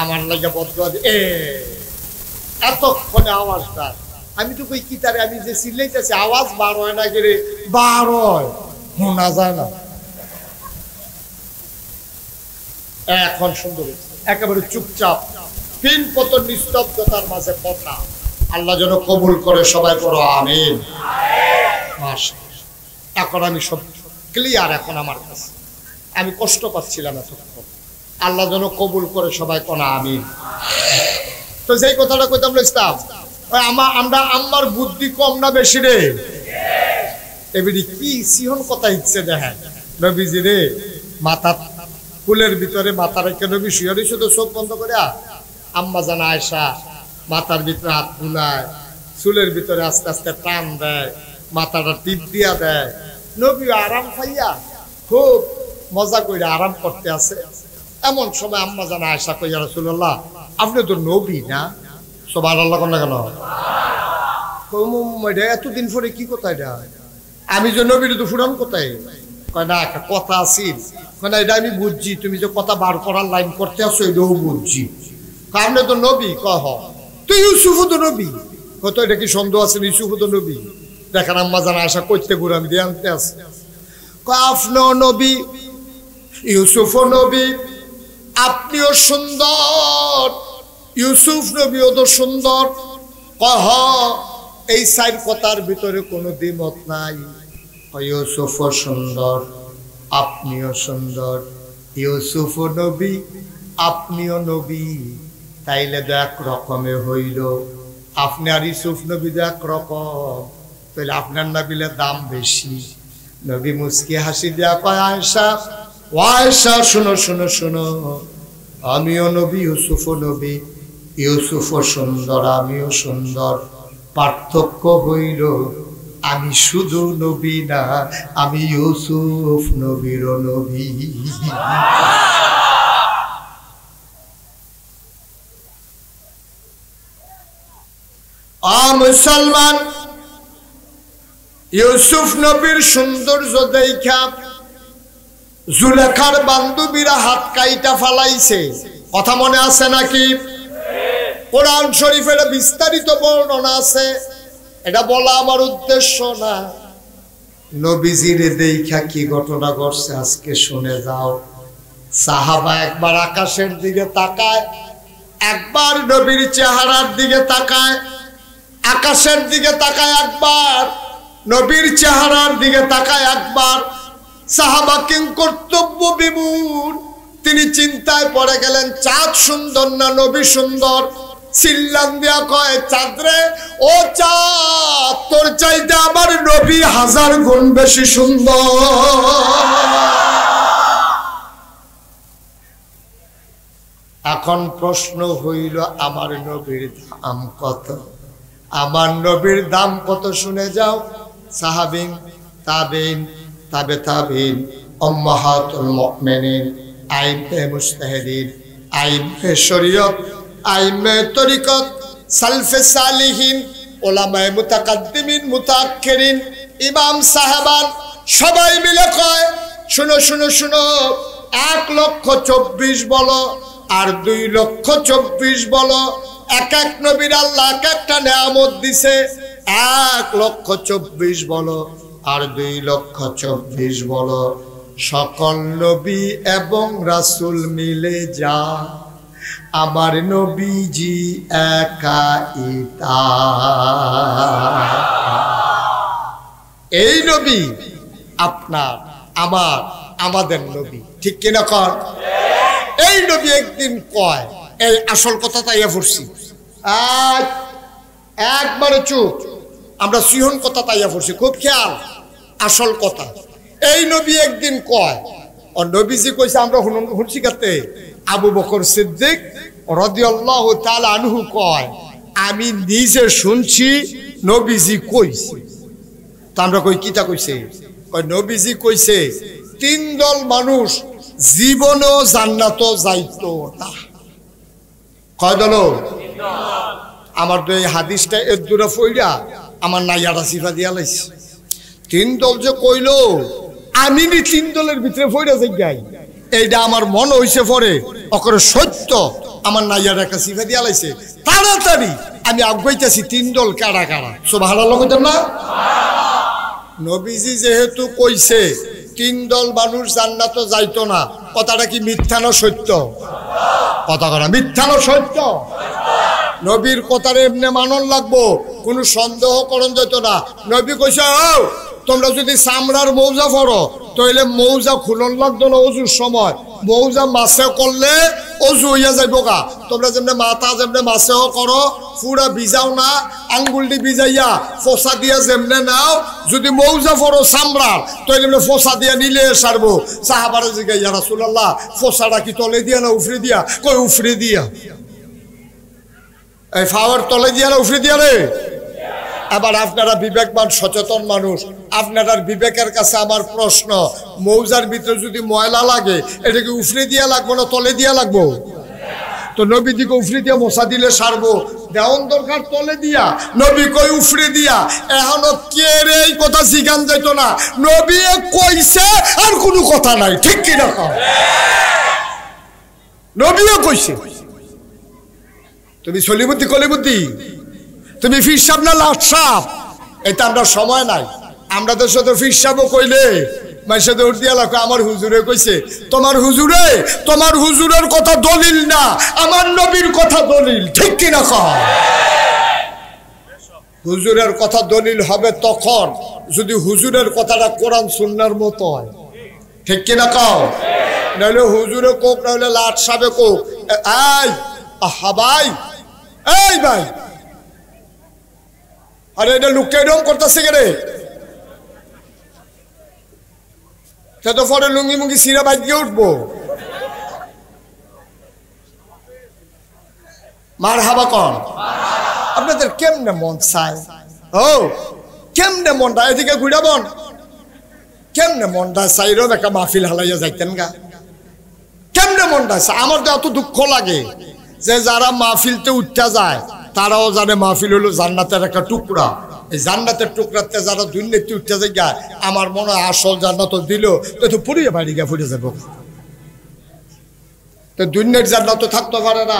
আমার লাগে বদদুয়া দিয়ে এতক্ষণে আওয়াজটা, আমি তো কই কি তারে, আমি যে চিল্লাইতেছি আওয়াজ বার হয় না, গেলে বার হয়, শোনা যায় না। এখন সুন্দর একেবারে চুপচাপ, পিন পতন নিস্তব্ধতার মাঝে কথা। আল্লাহ যেন কবুল করে, সবাই করো আমিন। এখন আমি সব ক্লিয়ার, এখন আমার কাছে আমি কষ্ট পাচ্ছিলাম এতক্ষণ। আল্লাহ যেন কবুল করে, সবাই কোনা আমিন। তো যেই কথাটা কইতাম ইসলাম, আমরা আম্মার বুদ্ধি কম না বেশি রে? এবারে কি সিহন কথা ইচ্ছে দেখেন। নবীজি রে মাথা কুলের ভিতরে মাথা রেখে নবী শুয়ে শুধু চোখ বন্ধ করে আম্মা জানা আয়েশা মাথার ভিতরে হাত বুলায়, চুলের ভিতরে আস্তে আস্তে টান দেয়, মাথাটা টিপ দিয়া দেয়। নবী আরাম পাইয়া খুব মজা করে আরাম করতে আছে। এমন সময় আম্মা জানা আয়েশা কইয়া, রাসূলুল্লাহ আপনি তো নবী না? সুবহানাল্লাহ কোন কেন? এতদিন পরে কি কথা এটা? আমি যে নবীর তো ফুরান কোথায়? কয় না, একটা কথা আছিল। কয় না, এটা আমি বুঝছি, তুমি যে কথা বার করার লাইন করতে আসো এটাও বুঝছি। আপনি তো নবী? কহ তুই ইউসুফও তো নবী। কত এটা কি সন্দেহ আছে? ইউসুফও তো নবী। দেখেন আম্মা জানা আয়েশা করতে ঘুরান দিয়ে আনতে আছে। কয় আপনিও নবী, ইউসুফও নবী, আপনিও সুন্দর, ইউসুফ নবীও তো সুন্দর। কহ এই সাইড কথার ভিতরে কোনো দ্বিমত নাই। ইউসুফও সুন্দর, আপনিও সুন্দর, ইউসুফও নবী, আপনিও নবী, তাইলে তো এক রকমে হইল। আপনি আর ইউসুফ নবী তো এক রকম, তাহলে আপনার নবীলে দাম বেশি। নবী মুস্কি হাসি দেয়া কয়, আয়েশা ও আয়েশা শোনো শোনো শোনো, আমিও নবী, ইউসুফও নবী, ইউসুফও সুন্দর, আমিও সুন্দর। পার্থক্য হইল আমি শুধু নবী না, আমি ইউসুফ নবীর নবী। মুসলমান, ইউসুফ নবীর সৌন্দর্য দেখা জুলেখার বান্ধবীরা হাত কাইটা ফালাইছে, কথা মনে আছে নাকি? কোরআন শরীফের বিস্তারিত বর্ণনা আছে, এটা বলা আমার উদ্দেশ্য না। নবীজির দেখা কি ঘটনা ঘটছে আজকে শুনে যাও। সাহাবা একবার আকাশের দিকে তাকায়, একবার নবীর চেহারার দিকে তাকায়, আকাশের দিকে তাকায় একবার, নবীর চেহারার দিকে তাকায় একবার। সাহাবা কিং কর্তব্য বিমূঢ়, তিনি চিন্তায় পড়ে গেলেন, চাঁদ সুন্দর না নবী সুন্দর? চিল্লান দিয়া কয়, চাঁদ রে, ও চাঁদ, তোর চাইতে আমার নবী 1000 গুণ বেশি সুন্দর। এখন প্রশ্ন হইল, আমার নবীর দাম কত? আমার নবীর দাম কত শুনে যাও। সাহাবিন, তাবিন, তাবে তাবিন, উম্মাহাতুল মুমিনিন, আইম্মে মুজতাহিদিন, আইম্মে শরীয়ত, আইম্মে তরিকত, সালফে সালিহিন, উলামায়ে মুতাকাদ্দিমিন, মুতাআখিরিন, ইমাম সাহাবান সবাই মিলে কয়, শুনো শুনো শুনো, 1,24,000 বলো আর 2,24,000 বলো। এক এক নবীর আল্লাহ এক একটা নেয়ামত দিছে। 1,24,000 বলো আর 2,24,000 বলো। সকল নবী এবং রাসূল মিলে যা, আমার নবীজি একা ইতা। এই নবী আপনার, আমার, আমাদের নবী, ঠিক কিনা কর? এই নবী একদিন কয়, এই আসল কথা তাইয়া পড়ছি, একবারে চুপ, আমরা সিহন কথা তাইয়া পড়ছি, খুব খেয়াল, আসল কথা। এই নবী একদিন কয়, ও নবীজি কইছে, আমরা শুনছি কাতে, আবু বকর সিদ্দিক রাদিয়াল্লাহু তাআলা আনহু কয়, আমি নিজে শুনছি নবীজি কইছে। তা আমরা কই, কিতা কইছে? ওই নবীজি কইছে, 3 দল মানুষ জীবনেও জান্নাত যাইতো না। কয় দল? আমার তো এই হাদিসটা এর দূরে ফইরা আমার নাইয়াটা সিফা দিয়া লাইছে। 3 দল যে কইলো, আমি 3 দলের ভিতরে ফইরা যাই, এইটা আমার মন হইছে পরে অকরে সত্য, আমার নাইয়ার একটা সিফা দিয়া লাইছে। তাড়াতাড়ি আমি আগাইতেছি 3 দল কারা কারা। সুবহানাল্লাহ কইতেন না? নবীজি যেহেতু কইছে 3 দল মানুষ জান্নাত যাইতো না, কথাটা কি মিথ্যা না সত্য? কথা করা মিথ্যা না সত্য? নবীর কথার এমনি মানন লাগবো, কোনো সন্দেহ করণ যেত না। নবী কইছে, ও তোমরা যদি চামড়ার মৌজা পড়ো তাহলে মৌজা খুলন লাগতো না অজুর সময়, মৌজা মাছে করলে অজু হইয়া যাইব গা। তোমরা যেমনি মাথা যেমনি মাছেও করো, পুরা ভিজাও না, আঙ্গুলটি ভিজাইয়া ফোসা দিয়া যেমনে নাও, যদি মৌজা পড়ো চামড়ার তাহলে ফোসা দিয়া নিলে সারবো। সাহাবারা জিজ্ঞাসা, ইয়া রাসূলুল্লাহ, ফোসাটা কি তলে দিয়া না উফরে দিয়া? কই উফরে দিয়া। এই ফাওয়ার তলে দিয়া না উফরে দিয়া রে? আবার আপনারা বিবেকবান সচেতন মানুষ, আপনার বিবেকের কাছে আমার প্রশ্ন, মৌজার ভিতরে যদি ময়লা লাগে এটা কি উফরে দিয়া লাগবো না তলে দিয়া লাগবো? তো নবী দিকে উফরে দিয়া মশা দিলে সারবো, দেওয়ান দরকার তলে দিয়া। নবী কই উফরে দিয়া। এখনো কে রে এই কথা শিখান যেত না, নবী কইছে আর কোনো কথা নাই, ঠিক কিনা? নবীও কইছে। তুমি সলিমুদ্দি কলিমুদ্দি, তুমি ফির সাপ না লাট সাপ, এটা আমরা সময় নাই। আমরা তো সাথে ফির সাপও কইলে মায়ের সাথে উঠ দিয়া লাগো, আমার হুজুরে কইছে। তোমার হুজুরে, তোমার হুজুরের কথা দলিল না, আমার নবীর কথা দলিল, ঠিক কিনা কহ? হুজুরের কথা দলিল হবে তখন যদি হুজুরের কথাটা কোরআন সুন্নাহর মতো হয়, ঠিক কিনা কহ? নাহলে হুজুরে কোক, নাহলে লাট সাপে কোক। এই আহা ভাই, এই ভাই, আরে এটা লুকে ডং করতেছে কে? সে তো পরে লুঙ্গি মুঙ্গি সিরা বাইক দিয়ে উঠবো। মার হাবা কন, আপনাদের কেমনে মন চায়? ও কেমনে মনটা এদিকে ঘুরাবন কেমনে মনটা চাইরও একটা মাহফিল হালাইয়া যাইতেন গা কেমনে মনটা আমার তো এত দুঃখ লাগে যে যারা মাহফিলতে উঠতে যায় তারাও জানে মাহফিল হলো জান্নাতের একটা টুকরা এই জান্নাতের টুকরাতে যারা দুর্নীতি উঠতে যায় গা আমার মনে হয় আসল জান্নাত দিল তো পুড়িয়ে বাড়ি গিয়ে ফুটে যাবো তো দুর্নীতির জান্নাত থাকতে পারে না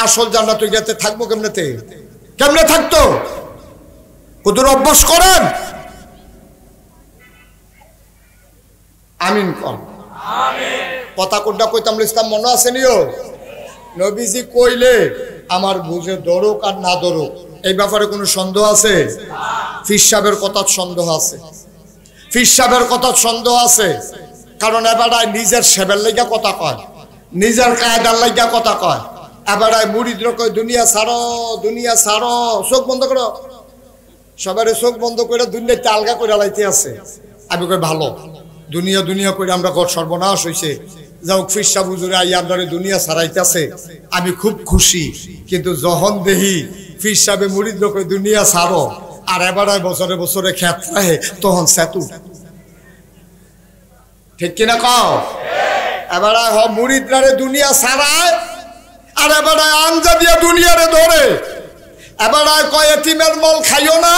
আসল জান্নাত গিয়ে থাকবো কেমনেতে কেমনে থাকতো কত অভ্যাস করেন আমিন কর কথা কোনটা কইতাম ইসলাম মনে আছে নিও নবীজি কইলে আমার বুঝে দরুক আর না দরুক এই ব্যাপারে কোনো সন্দেহ আছে ফির সাহেবের কথা সন্দেহ আছে ফির সাহেবের কথা সন্দেহ আছে কারণ এবারে নিজের সেবের লাইগা কথা কয় নিজের কায়দার লাইগা কথা কয় এবারে মুরিদরা কয় দুনিয়া ছাড়ো চোখ বন্ধ করো সবারে চোখ বন্ধ করে দুনিয়াতে আলগা করে লাইতে আছে আমি কই ভালো দুনিয়া করে আমরা ঘর সর্বনাশ হইছে যাও ফিরসা হুজুরে আই আপনারে দুনিয়া ছাড়াইতেছে আমি খুব খুশি কিন্তু যখন দেহি ফির সাহেবে মুরিদ লোক দুনিয়া ছাড়ো আর এবারে বছরে বছরে খেত রাহে তখন সেতু ঠিক কিনা কও এবারে মুরিদরা দুনিয়া ছাড়ায় আর এবারে আঞ্জা দিয়া দুনিয়ারে ধরে এবারে কয় এতিমের মল খাইও না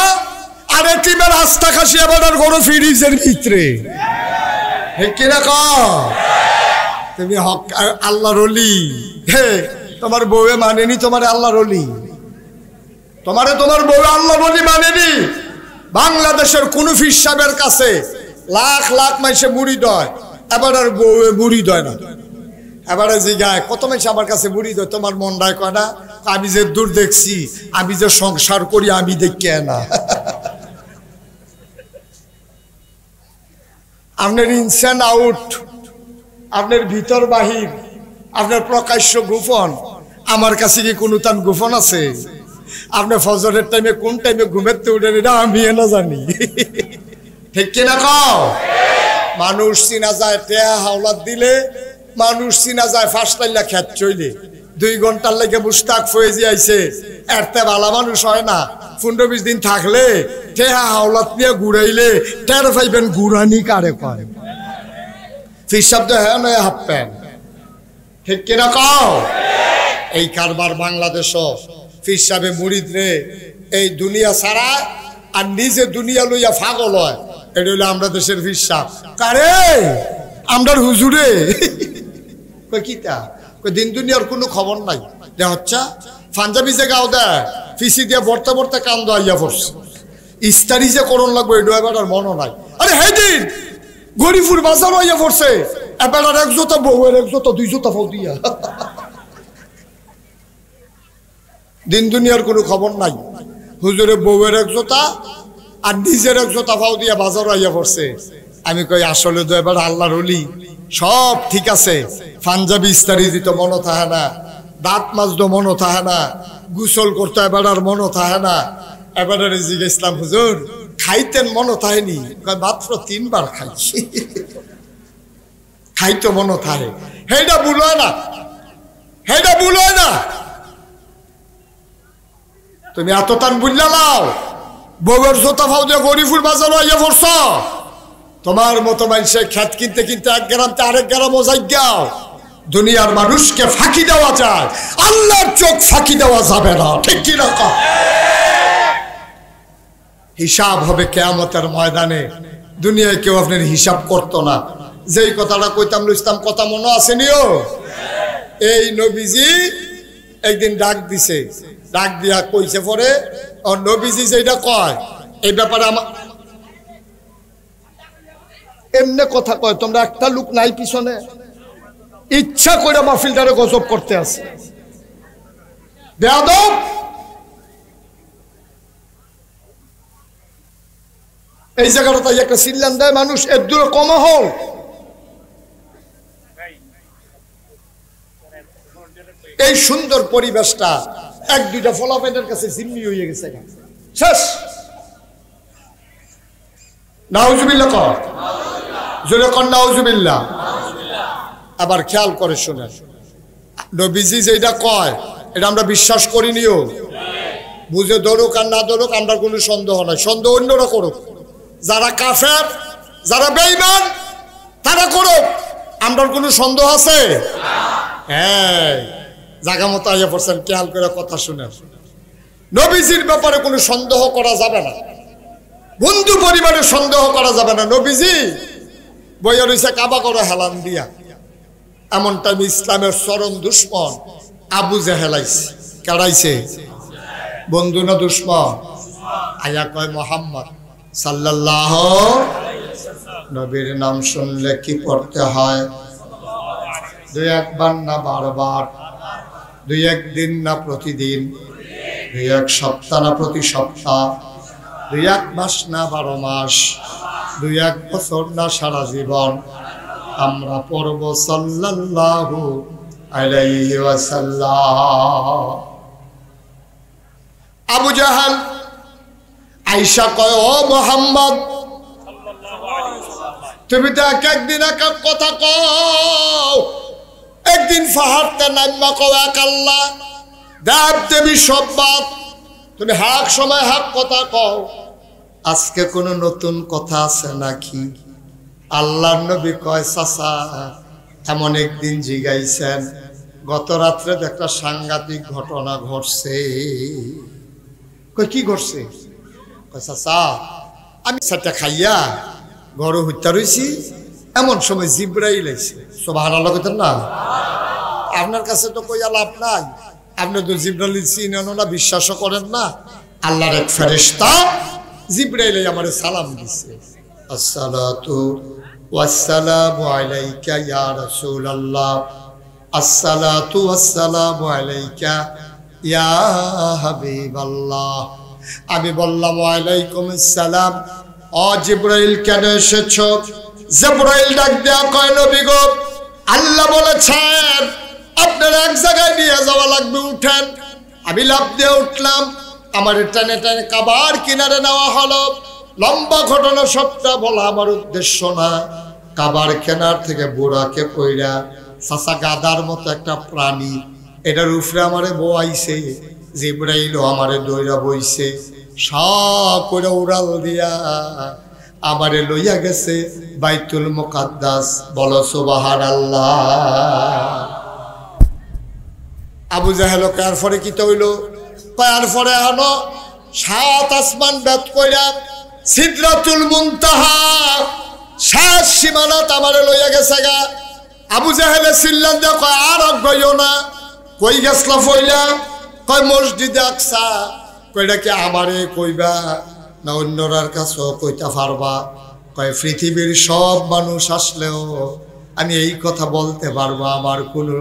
আর এতিমের আস্থা খাসি এবারে গরু ফ্রিজের ভিতরে ঠিক কিনা কও তুমি হক আল্লাহর ওলি হে তোমার বউয়ে মানেনি তোমার আল্লাহর ওলি তোমার বউ আল্লাহর ওলি মানেনি বাংলাদেশের কোন ফির সাহেবের কাছে লাখ লাখ মাইসে মুরিদ হয় এবার আর বউয়ে মুরিদ হয় না এবারে জিগায় কত মাইসে আমার কাছে মুরিদ হয় তোমার মনটায় কয় না আমি যে দূর দেখছি আমি যে সংসার করি আমি দেখি না আপনার ইনসান আউট আপনার ভিতর বাহির আপনার প্রকাশ্য গোপন আমার কাছে কি কোনো তান গোপন আছে আপনি ফজরের টাইমে কোন টাইমে ঘুমেতে উঠেন এটা আমি না জানি ঠিক কিনা কও মানুষ চিনা যায় টেহা হাওলাত দিলে মানুষ চিনা যায় ফাঁসলাইলা খেত চইলে 2 ঘন্টার লাগে মুস্তাক ফয়েজি আইছে এরতে ভালো মানুষ হয় না 15-20 দিন থাকলে টেহা হাওলাত নিয়ে ঘুরাইলে টের পাইবেন ঘুরানি কারে কয় ফির শব্দ হ্যাঁ নয় হাফ প্যান্ট ঠিক কিনা কও এই কারবার বাংলাদেশ ফির সাহেবে মুরিদ রে এই দুনিয়া ছাড়া আর নিজে দুনিয়া লইয়া পাগল হয় এটা হলো আমরা দেশের ফির সাহেব কারে আমরার হুজুরে কিতা দিন দুনিয়ার কোনো খবর নাই দে হচ্ছে পাঞ্জাবি যে গাও দেয় ফিসি দিয়ে বর্তা বর্তা কান্দ আইয়া পড়ছে ইস্তারি যে করণ লাগবে এটা এবার আর মনও নাই আরে হে দিন গরিপুর বাজার হইয়া পড়ছে এবার আর 1 জোতা বউয়ের 1 জোতা 2 জোতা ফাউ দিয়া দিন দুনিয়ার কোনো খবর নাই হুজুরে বউয়ের 1 জোতা আর নিজের 1 জোতা ফাউ দিয়া বাজার হইয়া পড়ছে আমি কই আসলে তো এবার আল্লাহর ওলি সব ঠিক আছে পাঞ্জাবি ইস্তারি দিত মনো থাকে না দাঁত মাজতো মনো থাকে না গোসল করতে এবার আর মনো থাকে না এবার জিজ্ঞেস ইসলাম হুজুর খাইতেন মনো থাকেনি মাত্র 3 বার খাইছি খাইতো মনো থাকে হেটা বুঝলো না তুমি এত টান বুঝলা নাও বউয়ের জোতা ফাউ দিয়ে গরিপুর বাজার আইয়া পড়ছ তোমার মতো মানুষের খেত কিনতে কিনতে 1 গ্রাম তে আরেক গ্রাম ওজাই গাও দুনিয়ার মানুষকে ফাঁকি দেওয়া যায় আল্লাহর চোখ ফাঁকি দেওয়া যাবে না ঠিক কি না হিসাব হবে কিয়ামতের ময়দানে দুনিয়ায় কেউ আপনার হিসাব করতো না যেই কথাটা কইতাম ইসলাম কথা মনে আছে নিও এই নবীজি একদিন ডাক দিছে ডাক দিয়া কইছে পরে আর নবীজি যেটা কয় এই ব্যাপারে আমার এমনি কথা কয় তোমরা একটা লোক নাই পিছনে ইচ্ছা করে মাহফিলটারে গজব করতে আছে বেয়াদব এই জায়গাটা তাই একটা সিল্লান দেয় মানুষ এর দূরে কমা হল এই সুন্দর পরিবেশটা 1-2টা ফলাফলের কাছে জিম্মি হয়ে গেছে শেষ নাউজুবিল্লাহ কর জোরে কর নাউজুবিল্লাহ আবার খেয়াল করে শুনেন নবীজি যেটা কয় এটা আমরা বিশ্বাস করিনিও বুঝে ধরুক আর না ধরুক আমরা কোনো সন্দেহ নাই, সন্দেহ অন্যরা করুক, যারা কাফের যারা বেঈমান তারা করুক, আমরা কোনো সন্দেহ আছে? হ্যাঁ, জায়গা মতো আইয়া পড়ছেন, খেয়াল করে কথা শুনেন। নবীজির ব্যাপারে কোনো সন্দেহ করা যাবে না, বন্ধু পরিবারে সন্দেহ করা যাবে না। নবীজি বইয়া রয়েছে কাবা করে হেলান দিয়া, এমন টাইম ইসলামের চরম দুশ্মন আবু জেহেল আইছে। কারাইছে? বন্ধু না দুশ্মন? আয়া কয় মোহাম্মদ সাল্লাল্লাহু, নবীর নাম শুনলে কি পড়তে হয়? 2-1 বার না 12 বার? 2-1 দিন না প্রতিদিন? 2-1 সপ্তাহ না প্রতি সপ্তাহ? 2-1 মাস না 12 মাস? 2-1 বছর না সারা জীবন? আমরা পড়ব সাল্লাল্লাহু আলাইহি ওয়াসাল্লাম। আবু জাহাল আয়েশা কয়, ও মুহাম্মদ, তুমি তো একদিন এক কথা কও, একদিন পাহাড়তে নাইমা কও এক আল্লাহ, দেব দেবী সব বাদ, তুমি হাক সময় হাক কথা কও, আজকে কোনো নতুন কথা আছে নাকি? আল্লাহর নবী কয়, চাচা এমন একদিন জিগাইছেন, গত রাত্রে একটা সাংঘাতিক ঘটনা ঘটছে। কই কি ঘটছে? কয় চাচা আমি সেটা খাইয়া ঘরে হত্যা রয়েছি, এমন সময় জিব্রাইল আইছে। সুবহানাল্লাহ কইতেন না? আপনার কাছে তো কইয়া লাভ নাই, আপনি তো জিব্রাইল চিনেন না, বিশ্বাসও করেন না। আল্লাহর এক ফেরেশতা জিব্রাইল আমারে সালাম দিছে, আসসালাতু ওয়াসসালামু আলাইকা ইয়া রাসূলুল্লাহ, আসসালাতু ওয়াসসালামু আলাইকা ইয়া হাবিবাল্লাহ। আমি বললাম ওয়ালাইকুম আসসালাম। ও জিব্রাইল কেন এসেছো? জিব্রাইল ডাক দেয়া কয়, নবী গো, আল্লাহ বলেছেন আপনার এক জায়গায় নিয়ে যাওয়া লাগবে, উঠেন। আমি লাফ দিয়ে উঠলাম, আমার টেনে টেনে কাবার কিনারে নেওয়া হলো। লম্বা ঘটনা, সবটা বলা আমার উদ্দেশ্য না। কাবার কেনার থেকে বুড়াকে পইরা চাচা গাদার মতো একটা প্রাণী, এটার উপরে আমারে বইছে। জিব্রাইলও আমারে দইরা বইছে, সব করে উড়াল দিয়া আমারে লইয়া গেছে বাইতুল মুকাদ্দাস। বলো সুবহানাল্লাহ। আবু জাহেল কার পরে কি হইল? কার পরে হলো 7 আসমান বেদ কইরা সিদরাতুল মুনতাহা শেষ সীমানাত আমারে লইয়া গেছে গা। আবু জাহেলে চিল্লান দিয়া কয়, আর গইও না। কই গেছলা ফইলা? কয় মসজিদে আকসা। কইটা কি আমারে কইবা না অন্যরার কাছেও কইতা পারবা? কয় পৃথিবীর সব মানুষ আসলেও আমি এই কথা বলতে পারবো, আমার কোনো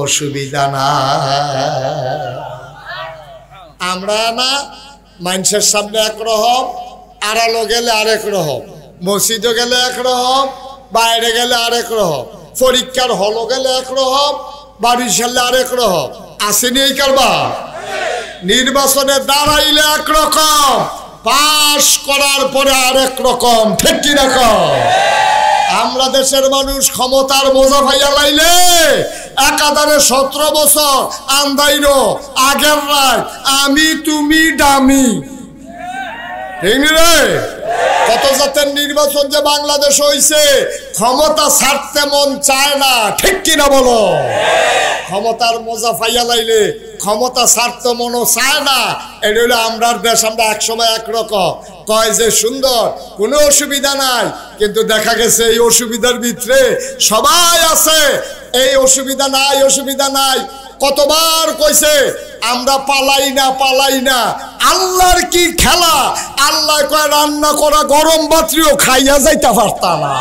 অসুবিধা না। আমরা না মানুষের সামনে একরকম, আড়ালো গেলে আরেক রকম, মসজিদে গেলে একরকম, বাইরে গেলে আরেক রকম, পরীক্ষার হলো গেলে একরকম, বাড়ির সামনে আরেক রকম। আসেনি এই কারবা? নির্বাচনে দাঁড়াইলে একরকম, পাশ করার পরে আরেক রকম, ঠিক কি রকম? আমরা দেশের মানুষ ক্ষমতার বোঝা ভাইয়া লাইলে একাধারে 17 বছর আন্দাইনো আগের রাত আমি তুমি ডামি, ঠিক রে? কত জাতের নির্বাচন যে বাংলাদেশ হইছে, ক্ষমতা ছাড়তে মন চায় না, ঠিক কিনা বলো? ক্ষমতার মজা পাইয়া লাইলে ক্ষমতা ছাড়তে মনও চায় না। এটা হলো আমরার দেশ। আমরা একসময় একরকম কয় যে সুন্দর, কোনো অসুবিধা নাই, কিন্তু দেখা গেছে এই অসুবিধার ভিতরে সবাই আছে। এই অসুবিধা নাই, অসুবিধা নাই, কতবার কইছে আমরা পালাই না, পালাই না। আল্লাহর কি খেলা! আল্লাহ কয় রান্না করা গরম বাত্রিও খাইয়া যাইতে পারতা না।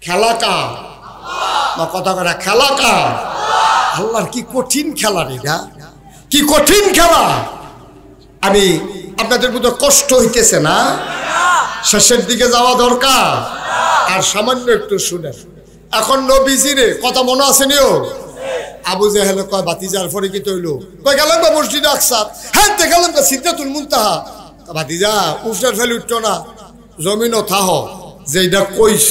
খেলা কার? কথা করে খেলা কার? আল্লাহর কি কঠিন খেলা রে, কি কঠিন খেলা! আমি আপনাদের মতো কষ্ট হইতেছে না? শেষের দিকে যাওয়া দরকার, আর সামান্য একটু শুনে। এখন নবীজিরে কথা মনে আসেনিও? আবু জাহেল কয় বাতিজার পরে কি তৈল? কয় গেলাম বা মসজিদে আকসা। হ্যাঁ গেলাম বা সিদ্ধাতুল মুনতাহা। বাতিজা উফটার ফেলে উঠতো না, জমিনও থাহ, যে এটা কইছ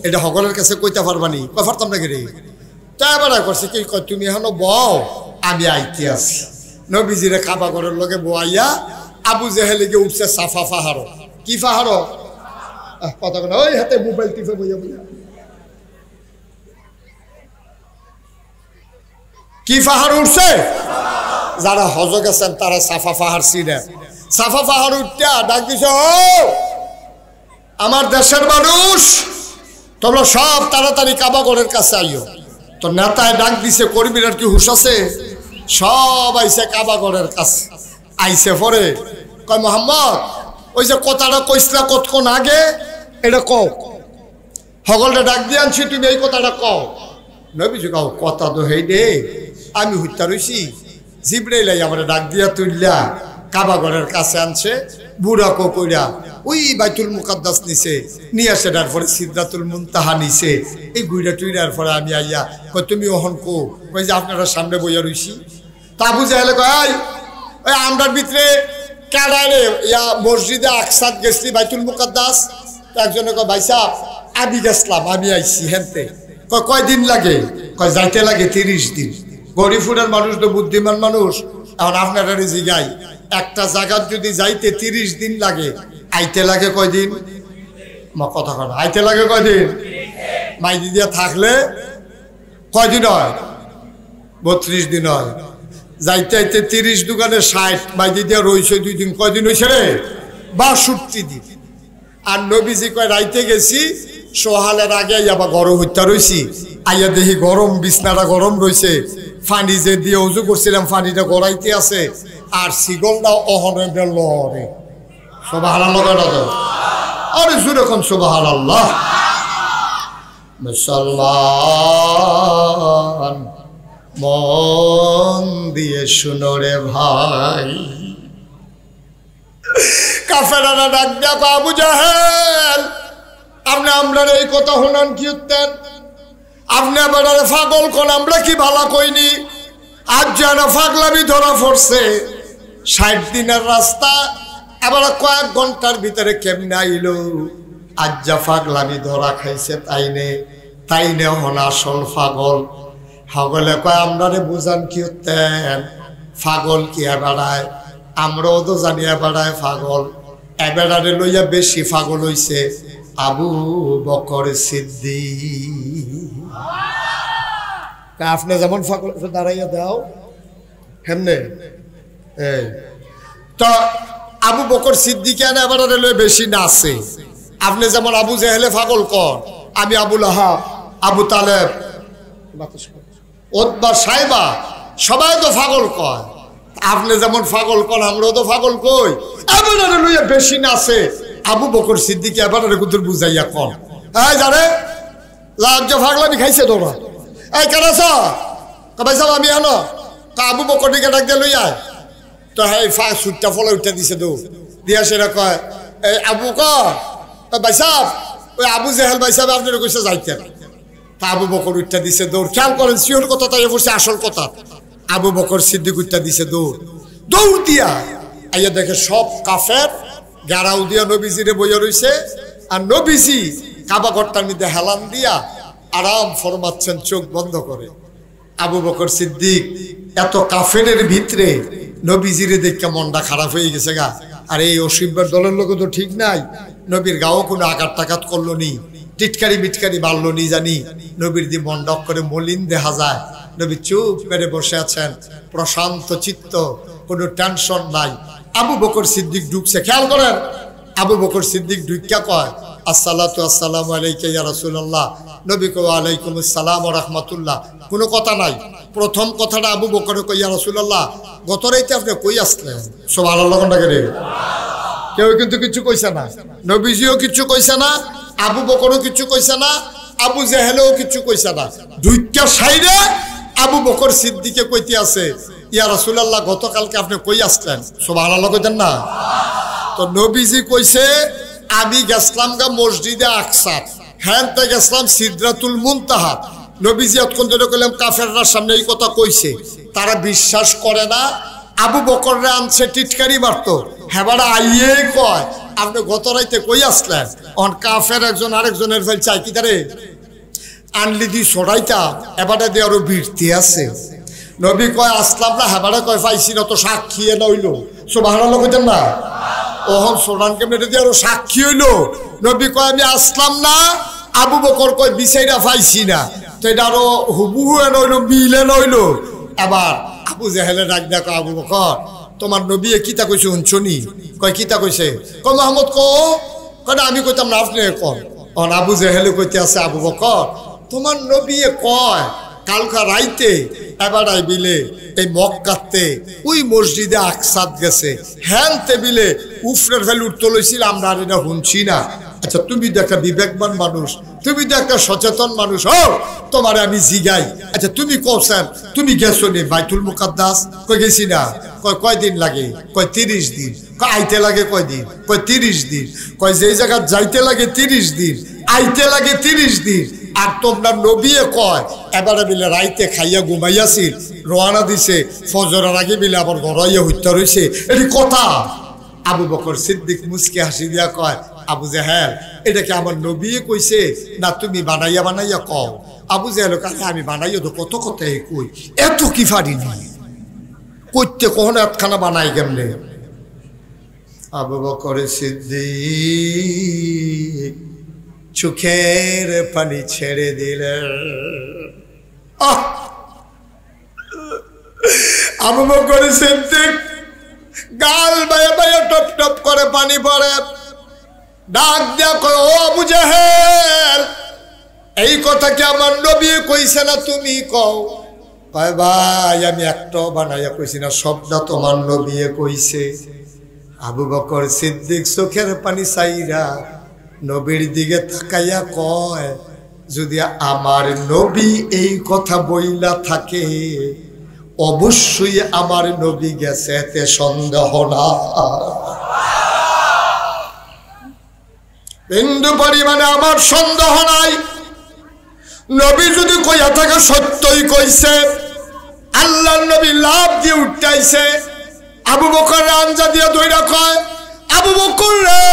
এটা সকলের কাছে কইতে পারবানি। কয় পারতাম না রে। তাই এবার করছে কি কয়, তুমি এখনো বও, আমি আইতে আছি। নবীজিরে কাবা ঘরের লগে বোয়াইয়া আবু জেহেলিকে উঠছে সাফা পাহাড়। কি পাহাড়? কথা বলে ওই হাতে মোবাইল টিপে বইয়া বইয়া। কি পাহাড় উঠছে? যারা হজ গেছেন তারা সাফা পাহাড় চিনেন। সাফা পাহাড় উঠটা ডাক দিছে, ও আমার দেশের মানুষ, তোমরা সব তাড়াতাড়ি কাবা ঘরের কাছে আইও। তো নেতায় ডাক দিছে, কর্মীরা কি হুশ আছে? সব আইছে কাবা ঘরের কাছে। আইছে পরে কয়, মোহাম্মদ ওই যে কথাটা কইসলা কতক্ষণ আগে, এটা কও। সকলটা ডাক দিয়ে আনছি, তুমি এই কথাটা কও। নবীজি কও, কথা তো হেই দে, আমি হত্যা রইছি। জিবরাইল আমার ডাক দিয়া তুললা কাবা ঘরের কাছে আনছে, বুড়া কইরা ওই বাইতুল মুকাদ্দাস নিছে, নিয়ে আসে তারপরে সিদরাতুল মুনতাহা নিছে। এই গুইরা টুইরার পরে আমি আইয়া কই, তুমি ওহন কো? কই যে আপনারা সামনে বইয়া রইছি। তা আবু জাহেল কয়, ওই আমরার ভিতরে কাড়ারে ইয়া মসজিদে আকসাদ গেছি বাইতুল মুকাদ্দাস। তো একজনে কয়, ভাই সাহেব আমি গেছলাম, আমি আইছি হেনতে। কয় কয়দিন লাগে? কয় যাইতে লাগে 30 দিন। গরিবপুরের মানুষ তো বুদ্ধিমান মানুষ। এখন আপনারা জিগাই, একটা জায়গার যদি যাইতে 30 দিন লাগে, আইতে লাগে কয়দিন? কথা কয়, আইতে লাগে কয়দিন? মাইদি দিয়া থাকলে কয়দিন হয়? 32 দিন হয়। যাইতে আইতে 30 দোকানে 60, মাইদি দিয়া রইছে 2 দিন। কয়দিন হয়েছে রে? 62 দিন। আর নবীজি কয়, রাইতে গেছি, সোহালের আগে আবার গরম হত্যা রয়েছি। আইয়া দেখি গরম, বিছনাটা গরম রয়েছে। পানি যে দিয়ে উজু করছিলাম, পানিটা গড়াইতে আছে, আর শিগলটা অহনে বেল। সুবহানাল্লাহ। আরে জোরে কোন সুবহানাল্লাহ। মুসলমান মন দিয়ে শুনো রে ভাই, কাফেরারা ডাক দিয়া আবু জাহেল, আপনি আমরা এই কথা শুনান কি উঠতেন? আপনি আবার পাগল কোন, আমরা কি ভালা কইনি? আজ যেন পাগলামি ধরা পড়ছে। 60 দিনের রাস্তা আবার কয়েক ঘন্টার ভিতরে কেমনে আইল? আজ যা পাগলামি ধরা খাইছে তাইনে হন আসল পাগল। সকলে কয়, আমরা বুঝান কি উঠতেন? পাগল কি এবারায়? আমরাও তো জানি এবারায় পাগল। এবারে লইয়া বেশি পাগল হইছে আবু বকর সিদ্দিক। আপনি যেমন পাগল দাঁড়াইয়া দাও হেমনে। তো আবু বকর সিদ্দিক এবারে লইয়া বেশি নাচে। আপনি যেমন আবু জেহেলে পাগল কর, আমি আবু লাহাব, আবু তালেব, ওতবা, সাইবা সবাই তো পাগল কয়। আপনি যেমন পাগল কন, আমরাও তো পাগল কই। এবারে লইয়া বেশি নাচে আবু বকর সিদ্দিক। এবারে কুতুর বুঝাইয়া কন, এই জানে লাজ্জ পাগলামি খাইছে তোরা। এই কেন ভাই সাহেব আমি আনো আবু বকর দিকে ডাক দিয়ে লইয়া। তো হ্যাঁ সুটটা ফলে উঠে দিছে তো দিয়া সেটা কয়, এই আবু ভাই সাহেব, ওই আবু জেহেল ভাই সাহেব আপনার কইছে যাইতেন। তা আবু বকর উঠতে দিছে দৌড়। খেয়াল করেন, শিওর কথা তাই বলছে আসল কথা। আবু বকর সিদ্দিক উঠতে দিছে দৌড় দিয়া আইয়া দেখে সব কাফের গারাউ দিয়া নবীজিরে বইয়া রইছে। আর নবীজি কাবা ঘরটার মধ্যে হেলান দিয়া আরাম ফরমাচ্ছেন চোখ বন্ধ করে। আবু বকর সিদ্দিক এত কাফেরের ভিতরে নবীজিরে দেখে মনটা খারাপ হয়ে গেছে গা। আর এই অসিব্বার দলের লোক তো ঠিক নাই। নবীর গাও কোনো আঘাত টাঘাত করলো নি, টিটকারি মিটকারি মারলো নি জানি। নবীর দি মন ডক করে মলিন দেখা যায়। নবী চুপ করে বসে আছেন, প্রশান্ত চিত্ত, কোনো টেনশন নাই। আবু বকর সিদ্দিক ঢুকছে। খেয়াল করেন, আবু বকর সিদ্দিক ঢুকিয়া কয়, আসসালাতু আসসালামু আলাইকা ইয়া রাসূলুল্লাহ। নবী কয়, ওয়ালাইকুম আসসালাম ওয়া রাহমাতুল্লাহ। কোনো কথা নাই। প্রথম কথাটা আবু বকর কয়, ইয়া রাসূলুল্লাহ গত রাইতে আপনি কই আসলেন? সুবহানাল্লাহ। কেউ কিন্তু কিছু কইছে না, নবীজিও কিছু কইছে না, আবু বকরও কিছু কইছে না, আবু জেহেলও কিছু কইছে না। দুইটা সাইডে আবু বকর সিদ্দিকে কইতে আছে, ইয়া রাসূলুল্লাহ গতকালকে আপনি কই আসলেন? সুবহানাল্লাহ কইতেন না? তো নবীজি কইছে, আমি গেছলাম গা মসজিদে আকসা, হ্যাঁ গেছলাম সিদরাতুল মুনতাহা। নবীজি এতক্ষণ ধরে কইলাম কাফেররা সামনে এই কথা কইছে, তারা বিশ্বাস করে না। আবু বকররে আনছে টিটকারি মারতো, হেবারা আইয়ে কয় আপনি গত রাইতে কই আসলেন? অন কাফের একজন আরেকজনের ফেল চাই কি তারে আনলি দি সরাইতা, এবারে দিয়ে আরো ভিড়তে আছে। নবী কয় আসলাম না, হেবারে কয় পাইছি না, তো সাক্ষী নইল। সুবহানাল্লাহ কইতেন না? ওহন সোনানকে মেরে দিয়ে আরো সাক্ষী হইলো। নবী কয় আমি আসলাম না, আবু বকর কয় বিচাইরা পাইছি না, তো এটা আরো হুবহু নইল, মিলে নইল। এবার আবু জেহেলে ডাক দেখো, আবু বকর তোমার নবী কিতা কইছে শুনছনি? কয় কিতা কইছে? কয় মোহাম্মদ কয় আমি কইতাম না, আপনি কন। আবু জেহেলে কইতে আছে, আবু বকর তোমার নবী কয় কালকা রাইতে এবার বিলে এই মক্কাতে ওই মসজিদে আকসাদ গেছে, হ্যান টেবিলে উফরের ভ্যালু উঠতে লইছিল, আমরা আর এটা শুনছি না। আচ্ছা তুমি তো একটা বিবেকবান মানুষ, তুমি তো একটা সচেতন মানুষ, তোমার আমি জিগাই, আচ্ছা তুমি কওছেন তুমি গেছো নি বাইতুল মুকাদ্দাস? কই গেছি না। কয়দিন লাগে? কয় 30 দিন। আইতে লাগে কয়দিন? কয় 30 দিন। কয় যে জায়গা যাইতে লাগে 30 দিন, আইতে লাগে 30 দিন। আর তোমরা নবী কয় এবারে বিলে রাইতে খাইয়া ঘুমাইয়াছিল, রওনা দিছে, ফজরের আগে বিলে আবার ঘরাইয়া হত্যা রয়েছে, এটি কথা? আবু বকর সিদ্দিক মুসকে হাসি দিয়া কয়, আবু জেহেল এটা কি আমার নবী কইছে না তুমি বানাইয়া বানাইয়া কও? আবু জেহেল কাছে আমি বানাইয়া তো কত কথা কই, এত কি ফাড়িনি কইতে কখনো একখানা বানাই কেমনে? আবু বকর সিদ্দিক চোখের পানি ছেড়ে দিলেন। আবু বকর সিদ্দিক গাল বায়া বায়া টপ টপ করে পানি পড়ে, ডাক দিয়া কয়, ও আবু জেহেল এই কথা কি আমার নবী কইছে না তুমি কও? কয় ভাই আমি একটাও বানাইয়া কইছি না, সবটা তোমার নবী কইছে। আবু বকর সিদ্দিক চোখের পানি চাইরা নবীর দিকে তাকাইয়া কয়, যদি আমার নবী এই কথা বইলা থাকে অবশ্যই আমার নবী গেছে, এতে সন্দেহ না। বিন্দু পরিমাণে আমার সন্দেহ নাই। নবী যদি কইয়া থাকে সত্যই কইছে। আল্লাহর নবী লাভ দিয়ে উঠাইছে, আবু বকর আঞ্জা দিয়ে ধইরা কয়, আবু বকর রে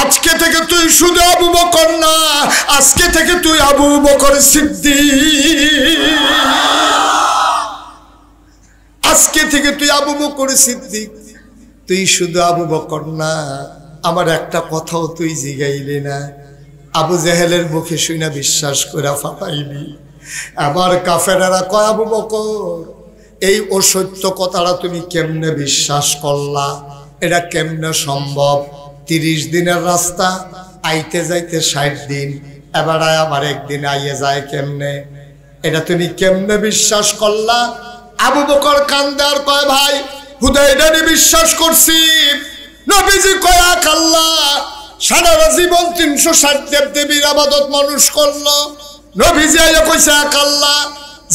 আজকে থেকে তুই শুধু আবু বকর না, আজকে থেকে তুই আবু বকর সিদ্দিক। আজকে থেকে তুই আবু বকর সিদ্দিক, তুই শুধু আবু বকর না, আমার একটা কথাও তুই জিগাইলি না। আবু জেহেলের মুখে শুনে বিশ্বাস করে ফাটাইলি। আবার কাফেরেরা কয়, আবু বকর এই অসত্য কথাটা তুমি কেমনে বিশ্বাস করলা? এটা কেমনে সম্ভব? 30 দিনের রাস্তা, আইতে যাইতে 60 দিন, এবার আবার একদিন আইয়ে যায় কেমনে? এটা তুমি কেমনে বিশ্বাস করলা? আবু বকর কান্দে আর কয়, ভাই হুদাইডানি বিশ্বাস করছি। নবীজি কয় এক আল্লাহ, সারা জীবন 360 দেবদেবীর আবাদত মানুষ করলো। নবীজি আইয়া কইছে এক আল্লাহ,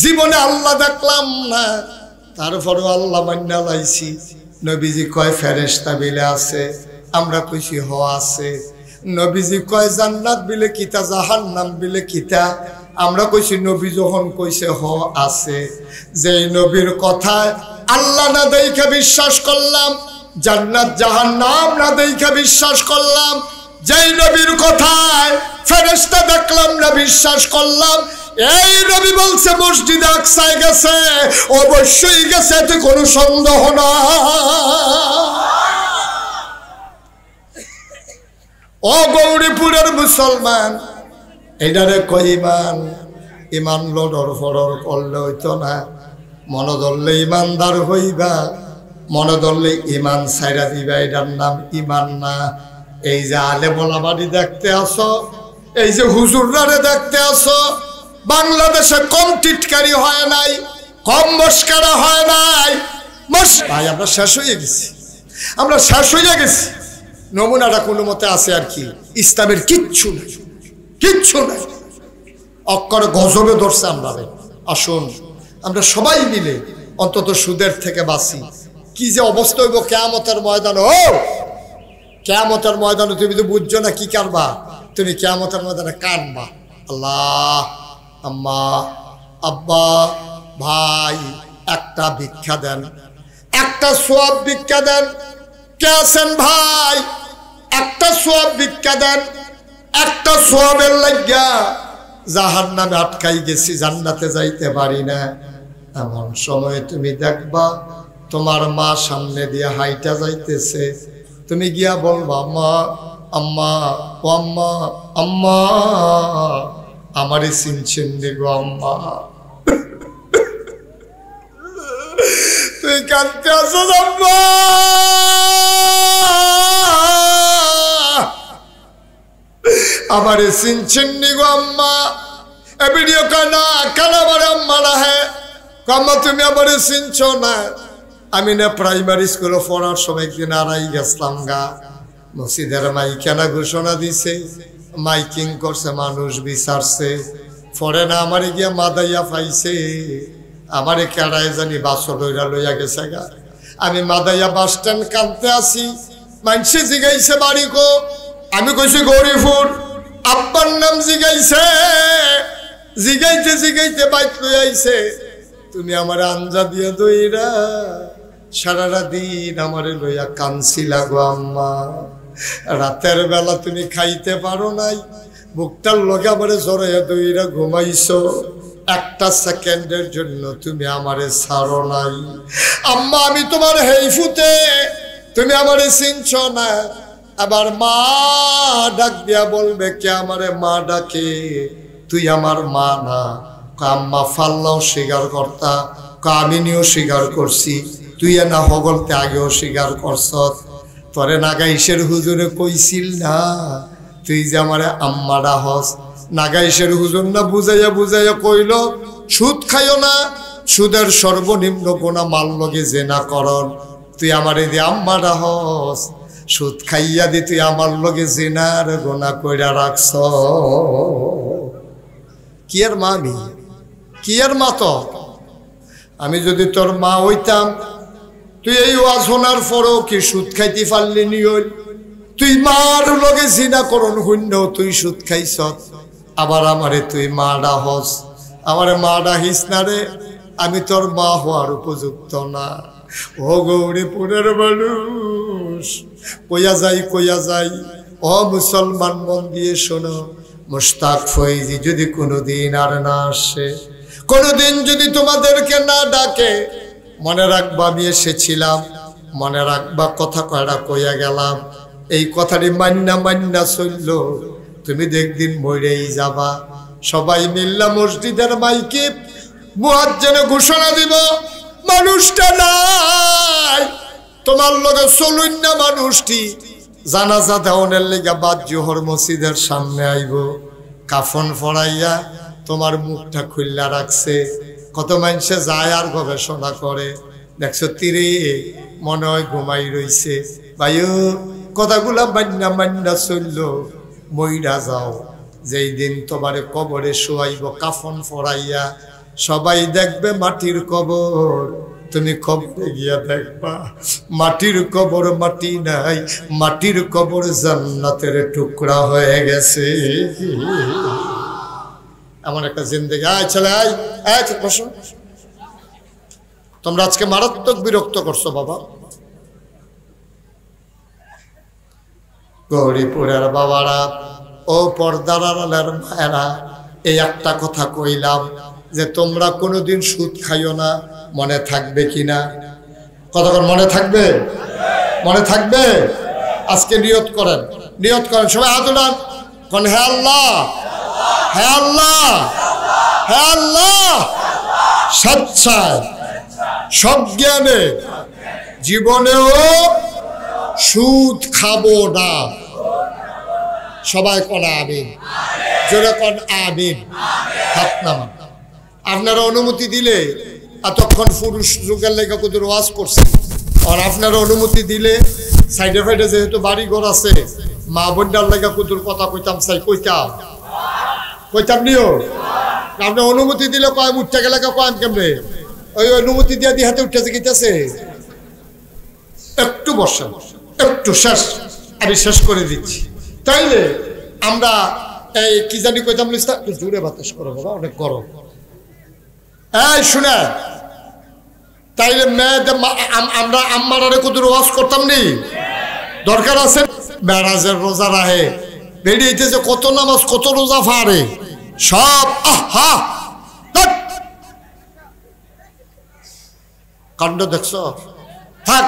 জীবনে আল্লাহ দেখলাম না, তারপরেও আল্লাহ মান্না লাইছি। নবীজি কয় ফেরেশতা বিলে আছে, আমরা কইছি হ আছে। নবীজি কয় জান্নাত বিলে কিতা, জাহান্নাম বিলে কিতা, আমরা কইছি নবী যখন কইছে হ আছে। যেই নবীর কথায় আল্লাহ না দেখে বিশ্বাস করলাম, জান্নাত জাহান্নাম না দেখে বিশ্বাস করলাম, যেই নবীর কথায় ফেরেশতা দেখলাম না বিশ্বাস করলাম, এই নবী বলছে মসজিদে আকসায় গেছে, অবশ্যই গেছে, এতে কোনো সন্দেহ না। ও গৌরীপুরের মুসলমান, এটারে কই ইমান। ইমান লড়র ফরর করলে হইতো না, মনে ধরলে ইমানদার হইবা, মনে ধরলে ইমান ছাইরা দিবা, এটার নাম ইমান না। এই যে আলে মোলাবাড়ি দেখতে আসো, এই যে হুজুররারে দেখতে আসো, বাংলাদেশে কম টিটকারি হয় নাই, কম মস্কারা হয় নাই। ভাই আমরা শেষ হয়ে গেছি, আমরা শেষ হয়ে গেছি। নমুনাটা কোনো মতে আছে আর কি, ইসলামের কিচ্ছু নাই, কিচ্ছু নাই। অক্ষরে গজবে ধরছে আমরা। আসুন আমরা সবাই মিলে অন্তত সুদের থেকে বাঁচি। কি যে অবস্থা হইব কিয়ামতের ময়দানে। ও কিয়ামতের ময়দানে তুমি তো বুঝছো না কি কারবা, তুমি কিয়ামতের ময়দানে কানবা। আল্লাহ, আম্মা, আব্বা, ভাই একটা ভিক্ষা দেন, একটা সোয়াব ভিক্ষা দেন। কে আছেন ভাই? একটা সোয়াব ভিক্ষা দেন। একটা সোয়াবের লাগিয়া জাহান্নামে আটকাই গেছি, জান্নাতে যাইতে পারি না। এমন সময় তুমি দেখবা তোমার মা সামনে দিয়ে হাইটা যাইতেছে, তুমি গিয়া বলবা মা, আম্মা, ও আম্মা, আম্মা আমারে চিনছেন নি গো আম্মা। তুই কাঁদতে আসো আম্মা, আমারে চিনছেন নি গো আম্মা। এ ভিডিও কানা কেন আমার আম্মা না? হ্যাঁ আম্মা তুমি আমারে চিনছ না? আমি না প্রাইমারি স্কুলে পড়ার সময় একদিন আড়াই গেছিলাম গা, মসজিদের মাইকানা ঘোষণা দিছে, মাইকিং করছে, মানুষ বিচারছে, পরে না আমারে গিয়া মাদাইয়া পাইছে, আমারে কেড়ায় জানি বাসর লইয়া গেছে গা। আমি মাদাইয়া বাস স্ট্যান্ড কাঁদতে আসি, মানুষে জিগাইছে বাড়ি কো, আমি কইছি গৌরীপুর। আব্বার নাম জিগাইছে, জিগাইতে জিগাইতে বাইক লই আইছে, তুমি আমার আঞ্জা দিয়ে দইরা সারাটা দিন আমারে লইয়া কানছিলা গো আম্মা। রাতের বেলা তুমি খাইতে পারো নাই, বুকটার লগে আমারে জড়াইয়া দইরা ঘুমাইছো, একটা সেকেন্ডের জন্য তুমি আমারে ছাড়ো নাই। আম্মা আমি তোমার হেইফুতে, তুমি আমারে চিনছ না। আবার মা ডাক দিয়া বলবে কে আমারে মা ডাকে, তুই আমার মা না। আম্মা ফাল্লাও স্বীকার করতা, কামিনীও স্বীকার করছি, তুই না হগলতে আগেও স্বীকার করছ। তোরে নাগাইশের হুজুরে কইছিল না তুই যে আমারে আম্মা ডাহস? নাগাইশের হুজুর না বুঝাইয়া বুঝাইয়া কইল সুদ খাইও না, সুদের সর্বনিম্ন গোনা মাল লগে জেনা করন, তুই আমারে দিয়ে আম্মা ডাহস, সুদ খাইয়া দি তুই আমার লগে জেনার গোনা কইরা রাখছ। কি আর মা আমি, কি আর মা? তো আমি যদি তোর মা হইতাম, তুই এই ওয়াজ শোনার পরও কি সুদ খাইতে পারলি নি? তুই মার লগে জিনা করন শূন্য, তুই সুদ খাইছ, আবার আমারে তুই মা ডাহস। আমারে মা ডাহিস না রে, আমি তোর মা হওয়ার উপযুক্ত না। ও গৌরীপুরের মানুষ, কইয়া যাই, ও মুসলমান মন দিয়ে শোনো, মুশতাক ফৈজি যদি কোনোদিন আর না আসে, কোনোদিন যদি তোমাদেরকে না ডাকে, মনে রাখবা আমি এসেছিলাম, মনে রাখবা কথা কয়টা কইয়া গেলাম, এই কথাটি মান্না চলল, তুমি দেখদিন মরেই যাবা। সবাই মিল্লা মসজিদের মাইকে মুয়াজ্জিন ঘোষণা দিব, মানুষটা নাই, তোমার লগে চলুন না মানুষটি জানাজা দেওয়ানের লেগা বাদ জোহর মসজিদের সামনে আইব, কাফন পরাইয়া তোমার মুখটা খুললা রাখছে। কত মানুষে যায় আর গবেষণা করে, দেখছো তীরে মনে হয় ঘুমাই রইছে। ভাইও কথাগুলা মান্না চলল, মইরা যাও, যেই দিন তোমারে কবরে শোয়াইব কাফন পরাইয়া, সবাই দেখবে মাটির কবর, তুমি কবরে গিয়া দেখবা মাটির কবর মাটি নাই, মাটির কবর জান্নাতের টুকরা হয়ে গেছে। এমন একটা জিন্দেগি। আয় ছেলে আয়, বসো। তোমরা আজকে মারাত্মক বিরক্ত করছো বাবা। গৌরীপুরের বাবারা, ও পর্দার আড়ালের মায়েরা, এই একটা কথা কইলাম যে তোমরা কোনোদিন সুদ খাইও না, মনে থাকবে কিনা? কতক্ষণ মনে থাকবে? মনে থাকবে? আজকে নিয়ত করেন, সবাই হাত উঠান, কোন হে আল্লাহ, হে আল্লাহ, হে আল্লাহ, স্বেচ্ছায় সজ্ঞানে জীবনেও সুদ খাবো না। সবাই কোন আমিন, জোরে কোন আমিন। হাত নামান। আপনারা অনুমতি দিলে, এতক্ষণ পুরুষ যুগের লেখা কুতুর ওয়াজ করছে, আর আপনারা অনুমতি দিলে সাইডে ফাইডে যেহেতু বাড়ি ঘর আছে, মা বোনটার লেখা কুতুর কথা কইতাম চাই, কইতাম নিও। আপনি অনুমতি দিলে কয় উঠতে গেলে কয় কেমনে? ওই অনুমতি দিয়া দিয়ে হাতে উঠতেছে গিতেছে। একটু বসেন, একটু শেষ, আমি শেষ করে দিচ্ছি। তাইলে আমরা এই কি জানি কইতাম, জুড়ে বাতাস করো বাবা, অনেক গরম। এই শুনে, তাইলে মেয়েদের আমরা আম্মারে কত ওয়াজ করতাম নি? দরকার আছে? মেরাজের রোজা রাহে বেরিয়েছে, কত নামাজ কত রোজা ফারে সব। কাণ্ড দেখছ? থাক,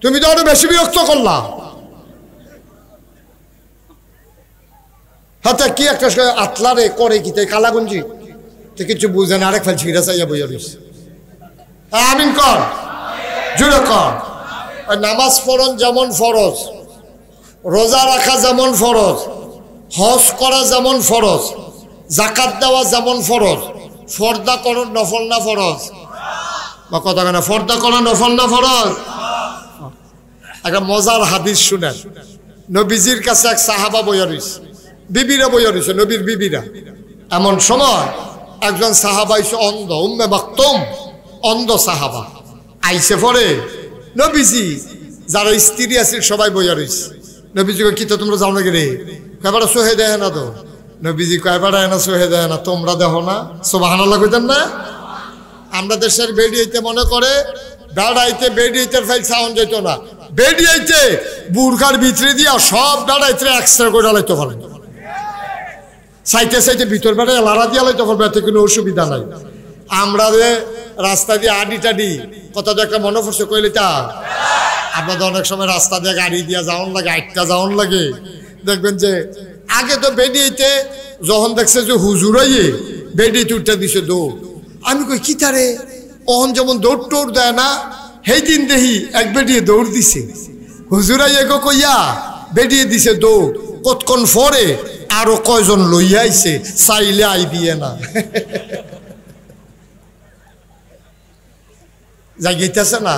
তুমি তো আরো বেশি বিরক্ত করলা। হাতে কি একটা আতলারে করে কি তাই কালাগুঞ্জি তো কিছু বুঝে না, আরেক ফেল ছিঁড়া চাইয়া বইয়া রইস। আমিন কর, জুড়ে কর। নামাজ পড়ন যেমন ফরজ, রোজা রাখা যেমন ফরজ, হজ করা যেমন ফরজ, জাকাত দেওয়া যেমন ফরজ, ফর্দা করণ নফল না ফরজ? বা কথা কেন, ফর্দা করা নফল না ফরজ? একটা মজার হাদিস শুনেন। নবীজির কাছে এক সাহাবা বইয়া রইছে, বিবিরা বইয়া রইছে, নবীর বিবিরা। এমন সময় একজন সাহাবা আইছে অন্ধ, উম্মে মাকতুম, অন্ধ সাহাবা আইসে পরে নবীজি যারা স্ত্রী আছে সবাই বইয়া রইছে। নবীজি কি তো তোমরা যাও না রে? কয়বার সোহে দেয় না তো? নবীজি কয়বার না সোহে দেয় না, তোমরা দেখো না? সুবহানাল্লাহ কইতেন না? আমরা দেশের বেডিয়েতে মনে করে বেড়াইতে বেডিয়েতে ফাইল সাউন্ড যেত না, বেডিয়েতে বুড়খার ভিতরে দিয়া সব বেড়াইতে এক্সট্রা করে লাইতে পারেন, সাইতে সাইতে ভিতর বেড়ায় লাড়া দিয়া লাইতে পারবে, এতে কোনো অসুবিধা নাই। আমরা যে রাস্তা দিয়ে আডি টাডি কত একটা মনে পড়ছে কইলে তা আপনাদের অনেক সময় রাস্তা দিয়ে গাড়ি দিয়া যাওয়ান লাগে, আটটা যাওয়ান লাগে। দেখবেন যে আগে তো বেডিয়েতে যখন দেখছে যে হুজুরাইয়ে বেডিয়েতে উঠতে দিছে দৌড়, আমি কই কি তারে অহন যেমন দৌড় টোড় দেয় না, সেই দিন দেখি এক বেডিয়ে দৌড় দিছে, হুজুরাইয়ে গো কইয়া বেডিয়ে দিছে দৌড়। কতক্ষণ পরে আরো কয়জন লইয়া আইছে, চাইলে আইবিয়ে না। জাগিতেছে না?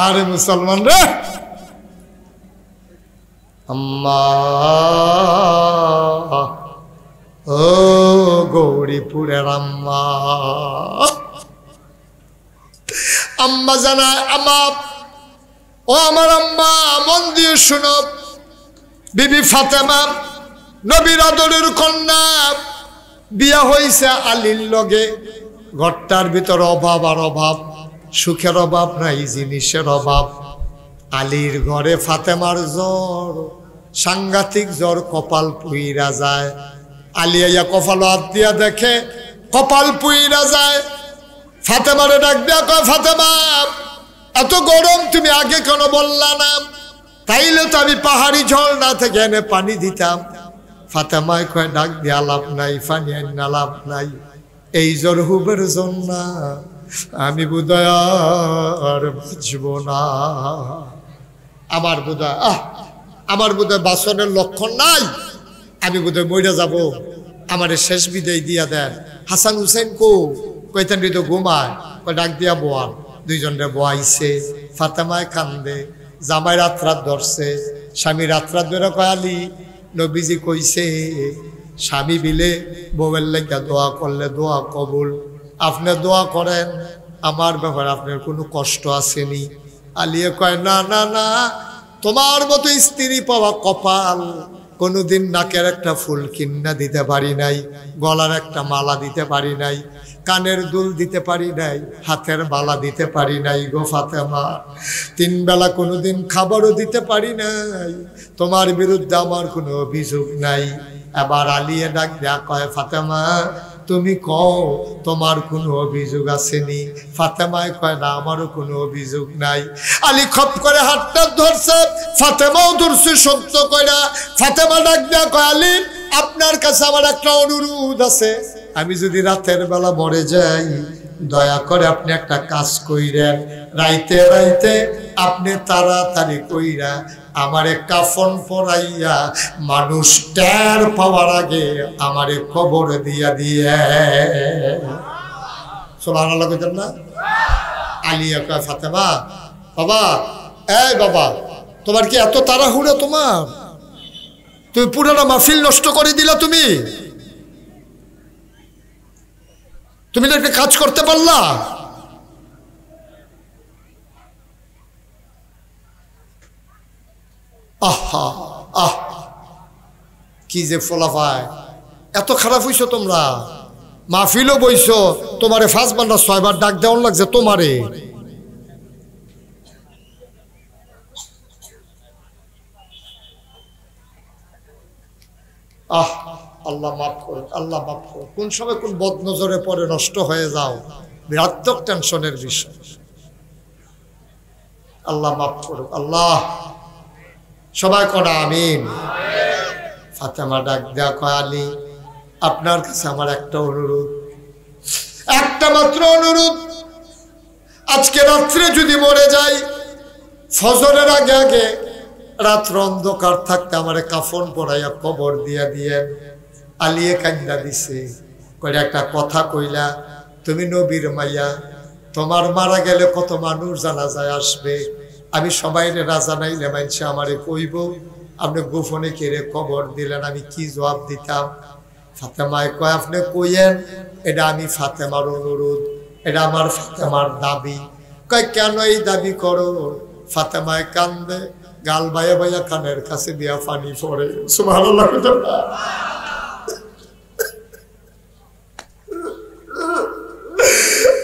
আরে মুসলমান রে, আম্মা ও গৌরীপুরের আম্মা, আম্মা জানা আমার, ও আমার আম্মা মন দিয়ে শুনো, বিবি ফাতেমা নবীর আদরের কন্যা, বিয়া হইছে আলীর লগে। ঘরটার ভিতর অভাব আর অভাব, সুখের অভাব নাই, জিনিসের অভাব। আলীর ঘরে ফাতেমার জ্বর, সাংঘাতিক জ্বর, কপাল পুইরা যায়। আলী আইয়া কপাল হাত দিয়া দেখে কপাল পুইরা যায়। ফাতেমারে ডাক দিয়া কয়, ফাতেমা এত গরম তুমি আগে কেন বললা না? তাইলে তো আমি পাহাড়ি ঝর্ণা থেকে এনে পানি দিতাম। ফাতেমায় কয়, ডাক দিয়া লাভ নাই, পানি আইনা লাভ নাই, এই জ্বর হুবের জন্য আমি বোধহয় আর বাঁচব না। আমার বোধহয় বাসনের লক্ষণ নাই, আমি বোধহয় মইরা যাব, আমার শেষ বিদায় দিয়া দেন। হাসান হুসেন কইতেন তো ঘুমায়, ডাক দিয়া বোয়ান। দুইজনরে বোয়াইছে, ফাতেমায় কান্দে, জামাই রাত ধরছে, স্বামী রাত ধরে কয়, আলী নবীজি কইছে স্বামী বিলে বউয়ের লেগা দোয়া করলে দোয়া কবুল। আপনি দোয়া করেন, আমার ব্যাপারে আপনার কোনো কষ্ট আসেনি? আলিয়ে কয়, না না না, তোমার মতো স্ত্রী পাওয়া কপাল। কোনোদিন নাকের একটা ফুল কিন্না দিতে পারি নাই, গলার একটা মালা দিতে পারি নাই, কানের দুল দিতে পারি নাই, হাতের মালা দিতে পারি নাই গো ফাতেমা। 3 বেলা কোনোদিন খাবারও দিতে পারি নাই, তোমার বিরুদ্ধে আমার কোনো অভিযোগ নাই। এবার আলিয়ে ডাক দেয়া কয়, ফাতেমা তুমি কও তোমার কোনো অভিযোগ আসেনি? ফাতেমায় কয়, না আমারও কোনো অভিযোগ নাই। আলী খপ করে হাতটা ধরছে, ফাতেমাও ধরছে শক্ত কইরা। ফাতেমা ডাক দেয়া কয়, আলী আপনার কাছে আমার একটা অনুরোধ আছে, আমি যদি রাতের বেলা মরে যাই, দয়া করে আপনি একটা কাজ কইরেন, রাইতে রাইতে আপনি তাড়াতাড়ি কইরা আমারে কাফন পরাইয়া মানুষ টের পাওয়ার আগে আমারে কবর দিয়া দিয়ে। সুবহানাল্লাহ কইতেন না? আলিয়া কয়, ফাতেমা বাবা, এই বাবা তোমার কি এত তাড়াহুড়ো? তুমি পুরোটা মাহফিল নষ্ট করে দিলা। তুমি একটা কাজ করতে পারলা? আহা আহ, কি যে ফলাফায়, এত খারাপ হইছো তোমরা। মাহফিলও বইছো, তোমারে 5 বার না 6 বার ডাক দেওয়ার লাগছে তোমারে। আল্লাহ মাফ করুন, আল্লাহ মাফ করুন। কোন সময় কোন বদনজরে পরে নষ্ট হয়ে যাও। বিরাটক টেনশনের বিষয়। আল্লাহ মাফ করুক। আল্লাহ সবাই করা আমিন। ফাতেমা ডাক দেয়া কয়, আলী আপনার কাছে আমার একটা অনুরোধ, একটা মাত্র অনুরোধ। আজকে রাত্রে যদি মরে যাই, ফজরের আগে আগে রাত্র অন্ধকার থাকতে আমারে কাফন পরাইয়া কবর দিয়া দিয়েন। আলিয়ে কান্দা দিছে, কইরা একটা কথা কইলা, তুমি নবীর মাইয়া, তোমার মারা গেলে কত মানুষ জানাজায় আসবে, আমি সবাই রাজা নাইলে মানছে আমারে কইব, আপনি গোপনে কেড়ে কবর দিলেন, আমি কি জবাব দিতাম? ফাতেমায় কয়, আপনি কইয়েন, এটা আমি ফাতেমার অনুরোধ, এটা আমার ফাতেমার দাবি। কয় কেন এই দাবি করো? ফাতেমায় কান্দে, গাল বাইয়া বাইয়া কানের কাছে দিয়া পানি পড়ে। সুবহানাল্লাহ।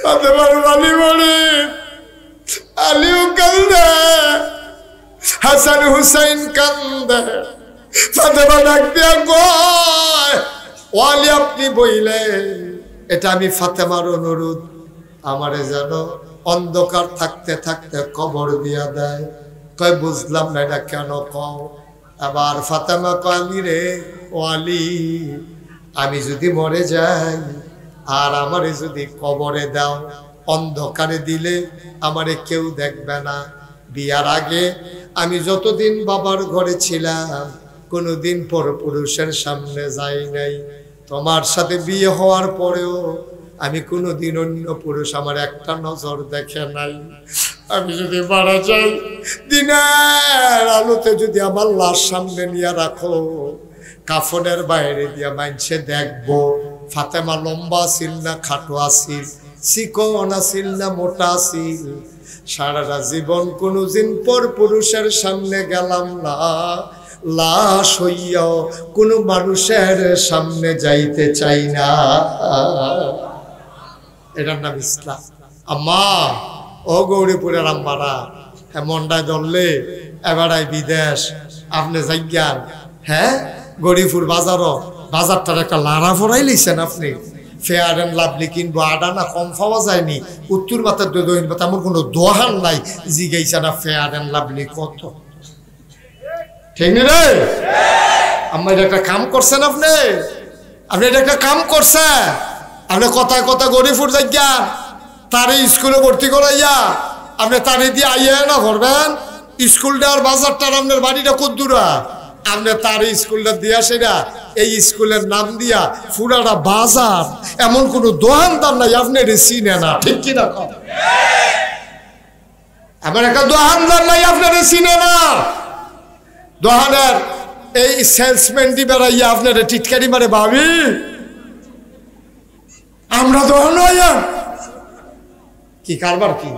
ফাতেমার পানি পড়ে, আলীও কান্দে, হাসান হুসাইন কান্দে। ফাতেমা ডাক দিয়া কয়, ও আলী আপনি বইলেন, এটা আমি ফাতেমার অনুরোধ, আমারে যেন অন্ধকার থাকতে থাকতে কবর দিয়া দেয়। কয় বুঝলাম না এটা কেন কও? আবার ফাতেমা কয়, আলী রে, ও আলী, আমি যদি মরে যাই আর আমারে যদি কবরে দাও, অন্ধকারে দিলে আমারে কেউ দেখবে না। বিয়ার আগে আমি যতদিন বাবার ঘরে ছিলাম কোনোদিন পরপুরুষের সামনে যাই নাই, তোমার সাথে বিয়ে হওয়ার পরেও আমি কোনোদিন অন্য পুরুষ আমার একটা নজর দেখে নাই। আমি যদি মারা যাই, দিনের আলোতে যদি আমার লাশ সামনে নিয়ে রাখো, কাফনের বাইরে দিয়া মাইনছে দেখবো ফাতেমা লম্বা ছিল না খাটো আসিল, চিকন আসিল না মোটা আসিল। সারাটা জীবন কোনোদিন পর পুরুষের সামনে গেলাম না, লাশ হইয়াও কোনো মানুষের সামনে যাইতে চাই না। এটার নাম ইসলাম। আম্মা, ও গৌরীপুরের আম্মারা, মন্ডায় ধরলে এবারাই বিদেশ আপনি যাইয়ান। হ্যাঁ, গৌরীপুর বাজারও বাজারটার একটা লাড়া ফোরাই লিছেন আপনি। ফেয়ার অ্যান্ড লাভলি কিনবো, আডা না কম পাওয়া যায়নি। উত্তর মাথার দক্ষিণ মাথা এমন কোনো দোহান নাই জিগাইছে না ফেয়ার অ্যান্ড লাভলি কত। ঠিক না রে আম্মা? এটা একটা কাম করছেন আপনি, আপনি এটা একটা কাম করছেন। আপনি কথায় কথা গরিবপুর যাইয়া তারে স্কুলে ভর্তি করাইয়া আপনি তারে দিয়ে আইয়া না ভরবেন। স্কুলটা আর বাজারটার আপনার বাড়িটা কত দূরা, আপনি তার স্কুলটা দিয়া সেটা এই স্কুলের নাম দিয়া পুরাটা বাজার, এমন কোন দোকানদার নাই আপনি চিনে না। ঠিক কিনা? আমার একটা দোকানদার নাই আপনার চিনে না। দোকানের এই সেলসম্যান দি বেড়াইয়া আপনার টিটকারি মারে, ভাবি আমরা দোকান কি কারবার কি?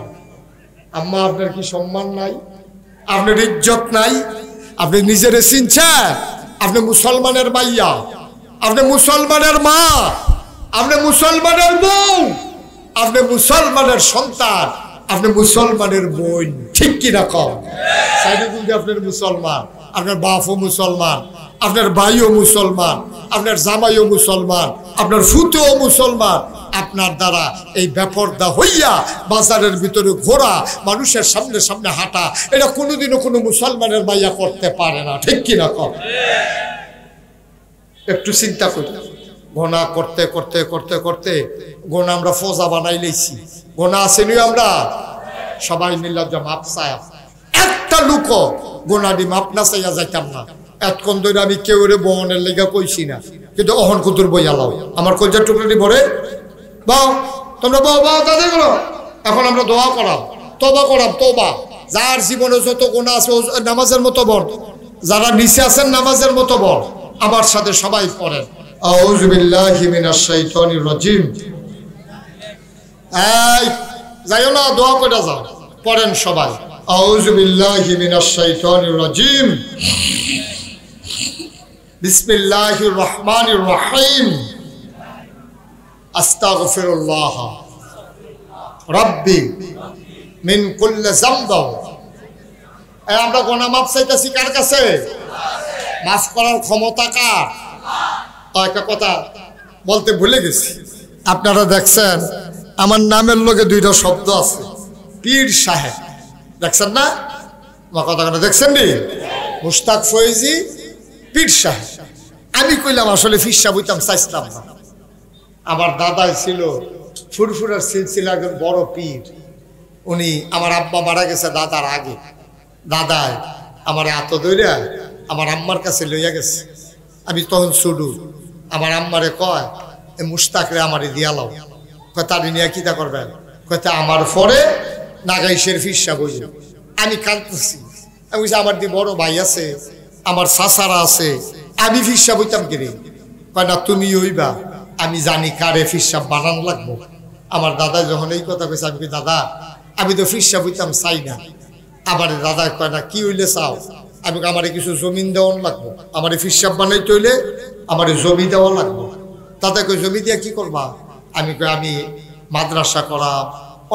আম্মা আপনার কি সম্মান নাই? আপনার ইজ্জত নাই? আপনি নিজের চিনছে? আপনি মুসলমানের মাইয়া, আপনি মুসলমানের মা, আপনি মুসলমানের বউ, আপনি মুসলমানের সন্তান, আপনি মুসলমানের বোন। ঠিক কিনা কম? আপনার মুসলমান, আপনার বাপও মুসলমান, আপনার ভাইও মুসলমান, আপনার জামাইও মুসলমান, আপনার ফুতেও মুসলমান। আপনার দ্বারা এই বেপরদা হইয়া বাজারের ভিতরে ঘোরা, মানুষের সামনে সামনে হাঁটা, এটা কোনোদিনও কোনো মুসলমানের মাইয়া করতে পারে না। ঠিক কিনা কম? একটু চিন্তা করি। গোনা করতে করতে করতে করতে গোনা আমরা ফোজা বানাই লেছি। গোনা আসেনি আমরা সবাই মিলে মাপ চায়, একটা লুক গোনাডি মাপ না চাইয়া যাইতাম না। এতক্ষণ ধরে আমি কেউ রে বহনের লেগে কইছি না, কিন্তু অহন কুতুর বই আলাও আমার কলজার টুকরাটি ভরে বাও, তোমরা বাও বাও তাদের করো। এখন আমরা দোয়া করাম, তবা করাম, তবা। যার জীবনে যত গোনা আছে নামাজের মতো বড়, যারা নিচে আছেন নামাজের মতো বড়। আমার সাথে সবাই পড়েন, আউযু বিল্লাহি মিনাশ শাইতানির রাজিম। এই যাইও না, দোয়া করে যাও, পড়েন সবাই, আউযু বিল্লাহি মিনাশ শাইতানির রাজিম, বিসমিল্লাহির রহমানির রহিম, আস্তাগফিরুল্লাহ রাব্বি মিন কুল্লি যামব। আমরা গোনা মাফ চাইতেছি কার কাছে? মাফ করার ক্ষমতা কার? একটা কথা বলতে ভুলে গেছি। আপনারা দেখছেন আমার নামের লগে দুইটা শব্দ আছে, পীর সাহেব। দেখছেন না আমার কথা, দেখছেন নি? মুশতাক ফয়েজি পীর সাহেব। আমি কইলাম আসলে পীর সাহেব হইতাম চাইছিলাম না। আমার দাদা ছিল ফুরফুরার সিলসিলা একজন বড় পীর। উনি, আমার আব্বা মারা গেছে দাদার আগে। দাদায় আমার এত দইরা আমার আম্মার কাছে লইয়া গেছে। আমি তখন শুরু, আমার আম্মারে কয় এ মুশতাকরে আমারে দিয়ালাও। কয় তার নিয়ে কিতা করবেন? কয়টা আমার পরে নাগাইশের ফিসা বই। আমি কাঁদতেছি। আমি বলছি আমার দি বড় ভাই আছে, আমার চাচারা আছে, আমি ফিসা বইতাম কিরে? কয় না তুমি হইবা, আমি জানি কারে ফিসা বানান লাগবো। আমার দাদা যখন এই কথা কইছে, আমি কই দাদা আমি তো ফিসা বইতাম চাই না। আমার দাদা কয় না কি হইলে চাও? আমি আমার কিছু জমিন দেওয়ান লাগবো, আমার ফিসাব বানাইতে হইলে আমার জমি দেওয়া লাগবো। দাদা কই জমি দিয়ে কি করবা? আমি কই আমি মাদ্রাসা করা,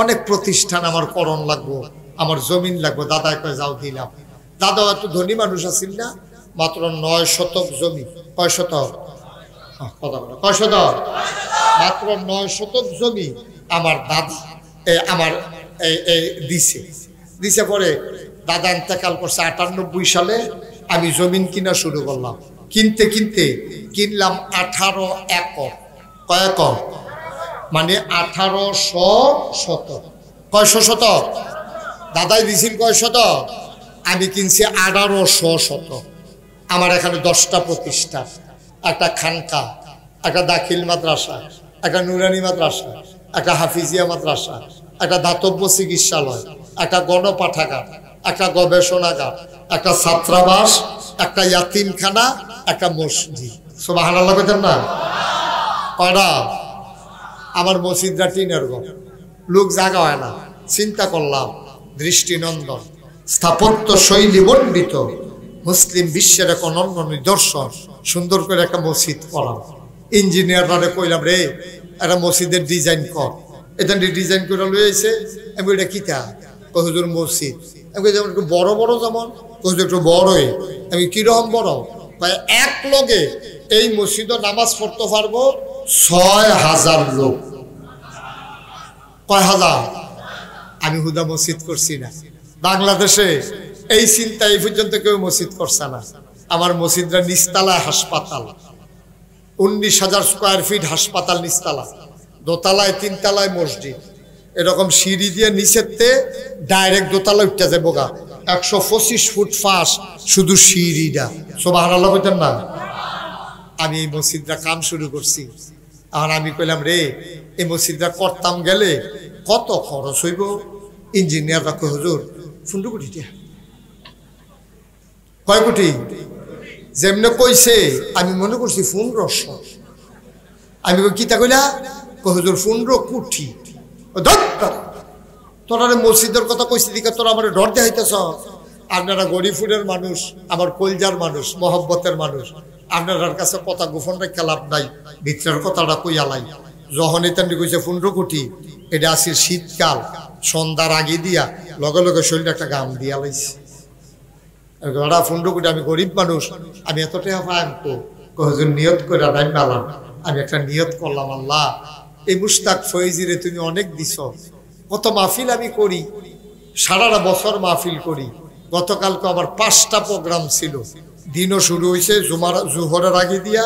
অনেক প্রতিষ্ঠান আমার করণ লাগবো, আমার জমিন লাগবো। দাদা কয় যাও দিলাম। দাদা এত ধনী মানুষ আছেন না, মাত্র 9 শতক জমি। কয় শতক? কথা বলো, কয় শতক? মাত্র 9 শতক জমি আমার দাদা আমার দিছে। পরে দাদা ইন্তেকাল করছে 98 সালে। আমি জমিন কিনা শুরু করলাম। কিনতে কিনতে কিনলাম 18 একর। কয় একর? মানে 1800 শতক। কয়শো শতক? দাদাই দিছিল কয় শতক? আমি কিনছি 1800 শতক। আমার এখানে 10টা প্রতিষ্ঠান, একটা খানকা, একটা দাখিল মাদ্রাসা, একটা নুরানি মাদ্রাসা, একটা হাফিজিয়া মাদ্রাসা, একটা দাতব্য চিকিৎসালয়, একটা গণপাঠাগার, একটা গবেষণাগার, একটা ছাত্রাবাস, একটা ইয়াতিমখানা, একটা মসজিদ। সুবহানাল্লাহ কইতেন না? কয়টা? আমার মসজিদরা টিনের ঘর, লোক জাগা হয় না। চিন্তা করলাম দৃষ্টিনন্দন, স্থাপত্য শৈলী মণ্ডিত, মুসলিম বিশ্বের এক অনন্য নিদর্শন, সুন্দর করে একটা মসজিদ করাম। ইঞ্জিনিয়াররা কইলাম রে একটা মসজিদের ডিজাইন কর। এটা ডিজাইন করে লইছে। আমি এটা কিতা? হুজুর মসজিদ। আমি যেমন একটু বড় বড়, যেমন হুজুর একটু বড়ই। আমি কিরকম বড়? এক লগে এই মসজিদে নামাজ পড়তে পারবো 6000 লোক। কয় হাজার? আমি হুদা মসজিদ করছি না। বাংলাদেশে এই চিন্তা এই পর্যন্ত কেউ মসজিদ করছে না। আমার মসজিদরা নিচতলায় হাসপাতাল, 19,000 স্কোয়ার ফিট হাসপাতাল নিচতলা, দোতলায় 3 তলায় মসজিদ। এরকম সিঁড়ি দিয়ে নিচেতে ডাইরেক্ট দোতলা উঠতে যাবো গা। 125 ফুট ফাঁস শুধু সিঁড়িটা। সুবহানাল্লাহ কইতেন না? আমি এই মসজিদটা কাম শুরু করছি। আর আমি কইলাম রে এই মসজিদটা করতাম গেলে কত খরচ হইব? ইঞ্জিনিয়াররা কই হুজুর 15 কোটি টাকা। কয় কোটি? যেমনে কইছে আমি মনে করছি 1500। আমি কিতা কইলা? কই হুজুর 15 কোটি। তোরা মসজিদের কথা কইছি দিকে তোরা আমার ডর দেখাইতেছ। আপনারা গরিবপুরের মানুষ, আমার কলজার মানুষ, মহব্বতের মানুষ, আপনার কাছে কথা গোপন রেখে লাভ নাই। ভিতরের কথাটা কইয়ালাই যখন এটা কইছে 15 কোটি, এটা আসি শীতকাল, সন্ধ্যার আগে দিয়া লগে লগে শরীরে একটা গাম দিয়া লাইছে। 15 কোটি, আমি গরিব মানুষ, আমি এত টাকা পাইম তো? হুজুর নিয়ত করে নাই পেলাম। আমি একটা নিয়ত করলাম, আল্লাহ এই মুশতাক ফয়েজিরে তুমি অনেক দিছ। কত মাহফিল আমি করি, সারাটা বছর মাহফিল করি। গতকালকে আমার 5টা প্রোগ্রাম ছিল। দিনও শুরু হয়েছে জোহরের আগে দিয়া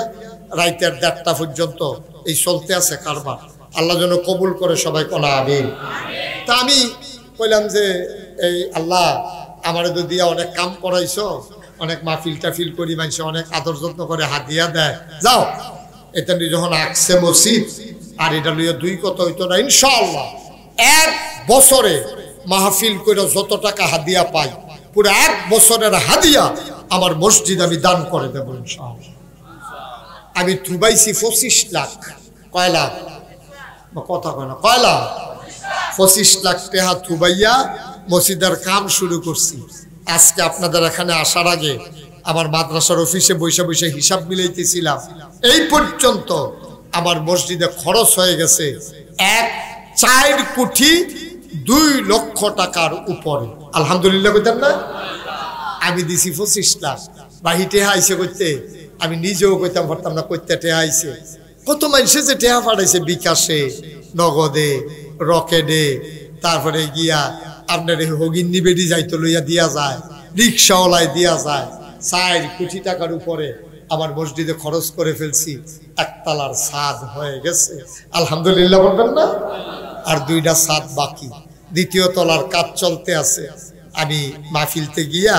রাইতের 1:30টা পর্যন্ত এই চলতে আছে কারবার। আল্লাহ যেন কবুল করে সবাই কোনা আমিন। তা আমি কইলাম যে এই আল্লাহ আমার তো দিয়া অনেক কাম করাইছ, অনেক মাহফিল টাফিল করি, মানুষ অনেক আদর যত্ন করে হাদিয়া দেয়। যাও এটা নিয়ে যখন আসছে মসজিদ, আর এটা লইয়া 2 কথা হইতো না। ইনশাআল্লাহ 1 বছরে মাহফিল করে যত টাকা হাদিয়া পাই, পুরো 1 বছরের হাদিয়া আমার মসজিদ আমি দান করে দেবো ইনশাআল্লাহ। আমি থুবাইছি 25 লাখ। কয় লাখ? কথা কয় না, কয় লাখ? 25 লাখ টাকা থুবাইয়া মসজিদের কাম শুরু করছি। আজকে আপনাদের এখানে আসার আগে আমার মাদ্রাসার অফিসে বসে বসে হিসাব মিলাইতেছিলাম। এই পর্যন্ত আমার মসজিদে খরচ হয়ে গেছে 4 কোটি 2 লক্ষ টাকার উপরে। আলহামদুলিল্লাহ কইতাম না? আমি দিছি 25 লাখ। বাহি টেহা আইসে করতে আমি নিজেও কইতাম পারতাম না করতে টেহা আইসে। কত মানুষে যে টেহা পাঠাইছে বিকাশে, নগদে, রকেটে, তারপরে গিয়া আপনার হগিন্নি বেডি যাইতো লইয়া দিয়া যায়, রিক্সাওয়ালায় দিয়া যায়। 4 কোটি টাকার উপরে আমার মসজিদে খরচ করে ফেলছি, একতলার ছাদ হয়ে গেছে, আলহামদুলিল্লাহ বলবেন না? আর 2টা ছাদ বাকি, 2য় তলার কাজ চলতে আছে। আমি মাহফিলতে গিয়া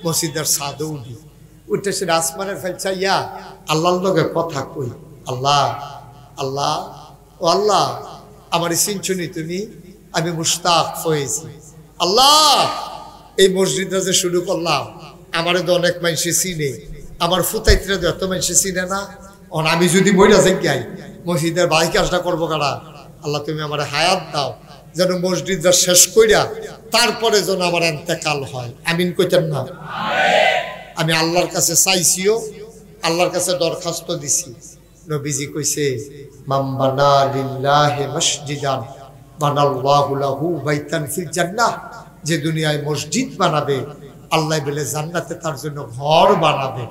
মসজিদের ছাদও উঠি, উঠে সে আসমানের ফেলছা ইয়া আল্লাহর লগে কথা কই, আল্লাহ আল্লাহ ও আল্লাহ আমার চিনছুনি তুমি, আমি মুশতাক হয়েছি। আল্লাহ এই মসজিদটা যে শুরু করলাম, আমারে তো অনেক মানুষ চিনে, আমার ফুতাইত্রে তো এত মানুষ চিনে না। আমি যদি মইরা যাই মসজিদের বাড়ি কাজটা করবো কারা? আল্লাহ তুমি আমার হায়াত দাও, যেন মসজিদটা শেষ কইরা তারপরে যেন আমার ইন্তেকাল হয়। আমিন কইতেন না? আমি আল্লাহর কাছে চাইছিও, আল্লাহর কাছে দরখাস্ত দিছি। নবীজি কইছে মান বানা লিল্লাহি মসজিদান বানাল্লাহু লাহু বাইতান ফিল জান্নাহ, যে দুনিয়ায় মসজিদ বানাবে আল্লাহ বলে জান্নাতে তার জন্য ঘর বানাবে।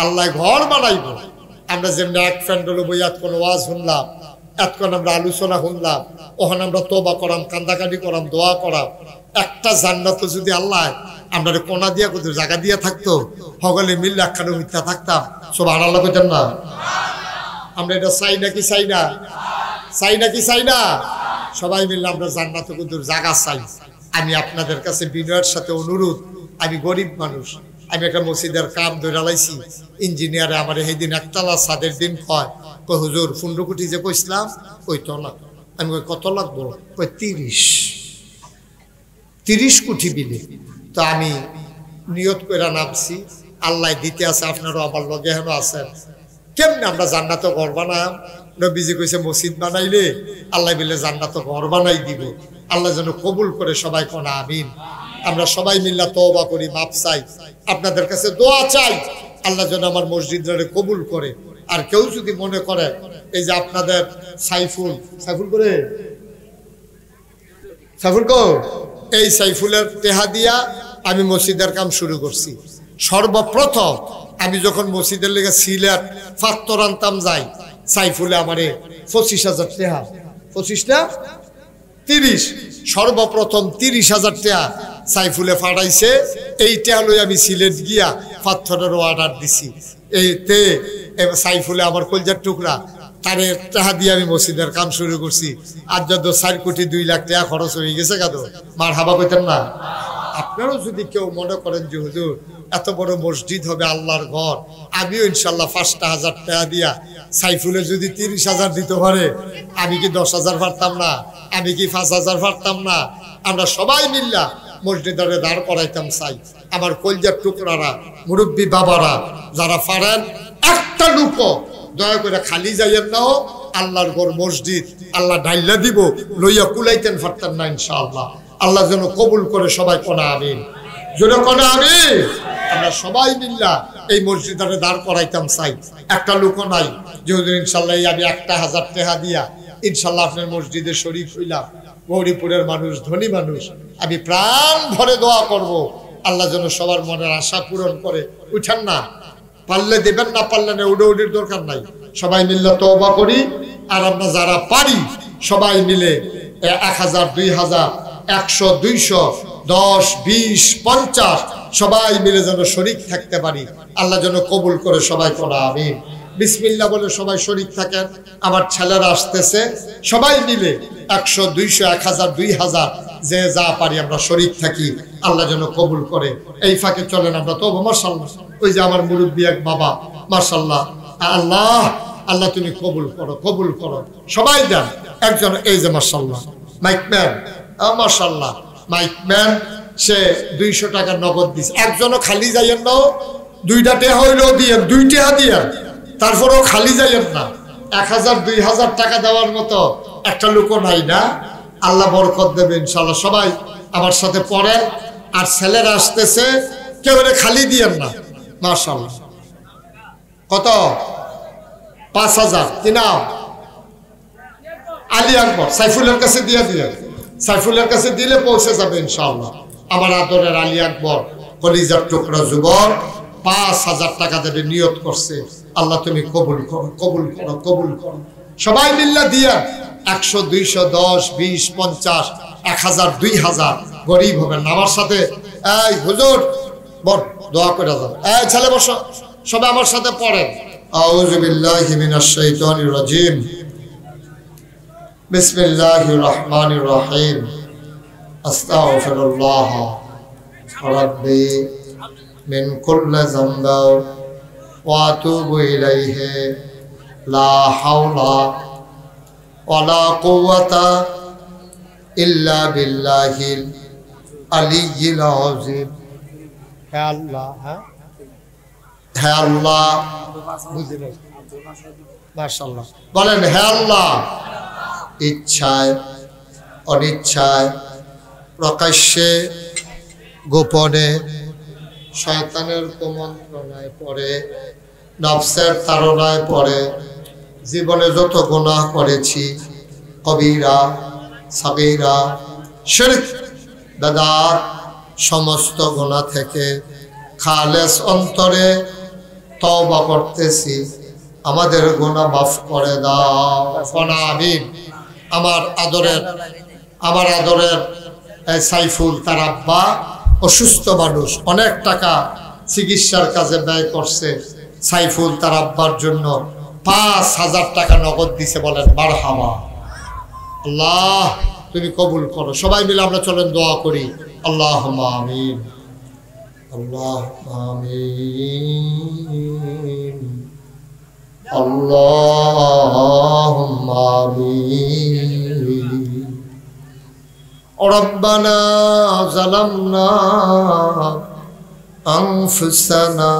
আল্লাহ ঘর বানাইব। আমরা যেমন এক ফ্যান্ডলো বইয়াত কোন ওয়াজ শুনলাম, এতক্ষণ আমরা আলোচনা শুনলাম, ওখানে আমরা তওবা করাম, কান্দাকাটি করাম, দোয়া করাম। একটা জান্নাত যদি আল্লাহ আমরা কোনা দিয়া কত জায়গা দিয়া থাকতো, সকলে মিললে একখানে মিথ্যা থাকতাম। সুবহানাল্লাহ কইতেন না? আমরা এটা চাই নাকি চাই না? চাই নাকি চাই না? সবাই মিললে আমরা জান্নাতে কত জায়গা চাই। আমি আপনাদের কাছে বিনয়ের সাথে অনুরোধ, আমি গরিব মানুষ, আমি একটা মসজিদের কাম ধরে লাইছি। ইঞ্জিনিয়ারে আমার সেইদিন একতলা ছাদের দিন কয় হুজুর 15 কোটি যে কইছিলাম ওই তলা। আমি কই কত লাগবো? কই 30 কোটি বিলে। তো আমি নিয়ত করে নামছি, আল্লাহ দিতে আছে, আপনারও আমার লগে হেন আছেন। কেমনে আমরা জান্নাত ঘর বানাম? নবীজি কইছে মসজিদ বানাইলে আল্লাহ বলে জান্নাত ঘর বানাই দিব। আল্লাহ যেন কবুল করে, সবাই কোন আমিন। আমরা সবাই মিল্লা তওবা করি, মাপ চাই, আপনাদের কাছে দোয়া চাই, আল্লাহ যেন আমার মসজিদটারে কবুল করে। আর কেউ যদি মনে করে এই যে আপনাদের সাইফুল করে সাইফুল কো, এই সাইফুলের টেহা দিয়া আমি মসজিদের কাম শুরু করছি। সর্বপ্রথম আমি যখন মসজিদের লেগে সিলেট ফাত্তর আনতাম যাই, সাইফুলে আমারে 25,000 টেহা, 25 না 30, সর্বপ্রথম 30,000 টাকা সাইফুলে ফাটাইছে। এই টাকা লই আমি সিলেট গিয়া পাথরের অর্ডার দিছি। এইতে সাইফুলে আমার কলজার টুকরা, তারে টাকা দিয়ে আমি মসজিদের কাম শুরু করছি। আর যত 4 কোটি 2 লাখ টাকা খরচ হয়ে গেছে কাদ মারহাবা কইতেন না? আপনারাও যদি কেউ মনে করেন যে হুজুর এত বড় মসজিদ হবে আল্লাহর ঘর, আমিও ইনশাল্লাহ 5,000 টাকা দিয়া সাইফুলে যদি 30,000 দিতে পারে, আমি কি 10,000 পারতাম না? আমি কি 5,000 পারতাম না? আমরা সবাই মিল্লা মসজিদে দাঁড় করাইতাম চাই। আমার কলজার টুকরারা, মুরব্বী বাবারা যারা পারেন, একটা লোক দয়া করে খালি যাইয়েন না। আল্লাহর ঘর মসজিদ আল্লাহ ডাইল্লা দিব, লইয়া কুলাইতেন পারতেন না ইনশাআল্লাহ। আল্লাহ যেন কবুল করে, সবাই কোনা আমিন, জোরে কোনা আমিন। আমরা সবাই মিল্লা এই মসজিদে দাঁড় করাইতাম চাই। একটা লোক নাই যে ইনশাল্লাহ আমি 1,000 টাকা দিয়া ইনশাল্লাহ আপনার মসজিদে শরীফ হইলাম। গৌরীপুরের মানুষ, ধনী মানুষ, আমি প্রাণ ভরে দোয়া করব আল্লাহ যেন সবার মনের আশা পূরণ করে। উঠেন না, পারলে দেবেন, না পারলে না, উড়ির দরকার নাই। সবাই মিলে তওবা করি। আর আমরা যারা পারি সবাই মিলে 1,000, 2,000, 100, 200, 10, 20, 50 সবাই মিলে যেন শরীক থাকতে পারি। আল্লাহ যেন কবুল করে, সবাই করা আমিন। বিসমিল্লাহ বলে সবাই শরীক থাকেন। আমার ছেলেরা আসতেছে, সবাই মিলে 100, 200, 1,000, 2,000 যে যা পারি আমরা শরীক থাকি, আল্লাহ যেন কবুল করে। এই ফাঁকে চলেন আমরা তো মাশাআল্লাহ, ওই যে আমার মুরব্বী এক বাবা, মাশাআল্লাহ, আল্লাহ আল্লাহ তুমি কবুল করো, কবুল করো, সবাই দেন। একজন এই যে মাশাআল্লাহ মাইকম্যান, মাশাআল্লাহ মাইকম্যান, সে 200 টাকা নগদ দিছে। একজনও খালি যাইয়েন না, 2টা টাকা হইলেও দিয়ে, 2 টাকা দিয়ে, তারপরেও খালি যাইয়েন না। 1,000, 2,000 টাকা দেওয়ার মতো একটা লোকও নাই না। আল্লাহ বরকত দেবে ইনশাআল্লাহ। সবাই আমার সাথে পড়েন। আর ছেলেরা আসতেছে, কেউ খালি দিয়েন না। মাশাআল্লাহ কত? 5,000 কি নাম? আলী আকবর, সাইফুলের কাছে দিয়ে দিয়ে, সাইফুলের কাছে দিলে পৌঁছে যাবে ইনশাআল্লাহ। আমার আদরের আলী আকবর, কলিজার টুকরা যুবক, 5,000 টাকা দেবে নিয়ত করছে। আল্লাহ তুমি কবুল করো, কবুল করো, কবুল করো। সবাই মিল্লা দিয়া 100 200 10 20 50 1000 2000 গরিব হবেন না। আমার সাথে এই হুজুর বল দোয়া করে দাও। এই ছেলে বসো, সবাই আমার সাথে পড়েন। আউযু বিল্লাহি মিনাশ শাইতানির রাজিম। বিসমিল্লাহির রহমানির রহিম। আস্তাগফিরুল্লাহ রাব্বি মিন কুল্লি যামবি ওয়া আতুবু ইলাইহি লা হাওলা ওয়ালা কুওয়াতা ইল্লা বিল্লাহিল আলিয়্যিল আযীম। হে আল্লাহ, হে আল্লাহ, মাশাআল্লাহ বলেন, হে আল্লাহ, ইচ্ছায় অনিচ্ছায় প্রকাশ্যে গোপনে শয়তানের কুমন্ত্রণায় পড়ে নফসের তাড়নায় পড়ে জীবনে যত গুনাহ করেছি, কবিরা সাগীরা শিরক বেদাত সমস্ত গুনাহ থেকে খালেস অন্তরে তওবা করতেছি, আমাদের গুনাহ মাফ করে দাও। আমিন। আমার আদরের সাইফুল, তার আব্বা অসুস্থ মানুষ, অনেক টাকা চিকিৎসার কাজে ব্যয় করছে। সাইফুল তার আব্বার জন্য 5000 টাকা নগদ দিছে। বলেন মারহাবা। আল্লাহ তুমি কবুল করো। সবাই মিলে আমরা চলেন দোয়া করি। আল্লাহুম্মা আমিন, আল্লাহুম্মা আমিন, আল্লাহুম্মা আমিন। রব্বানা যালামনা আনফুসানা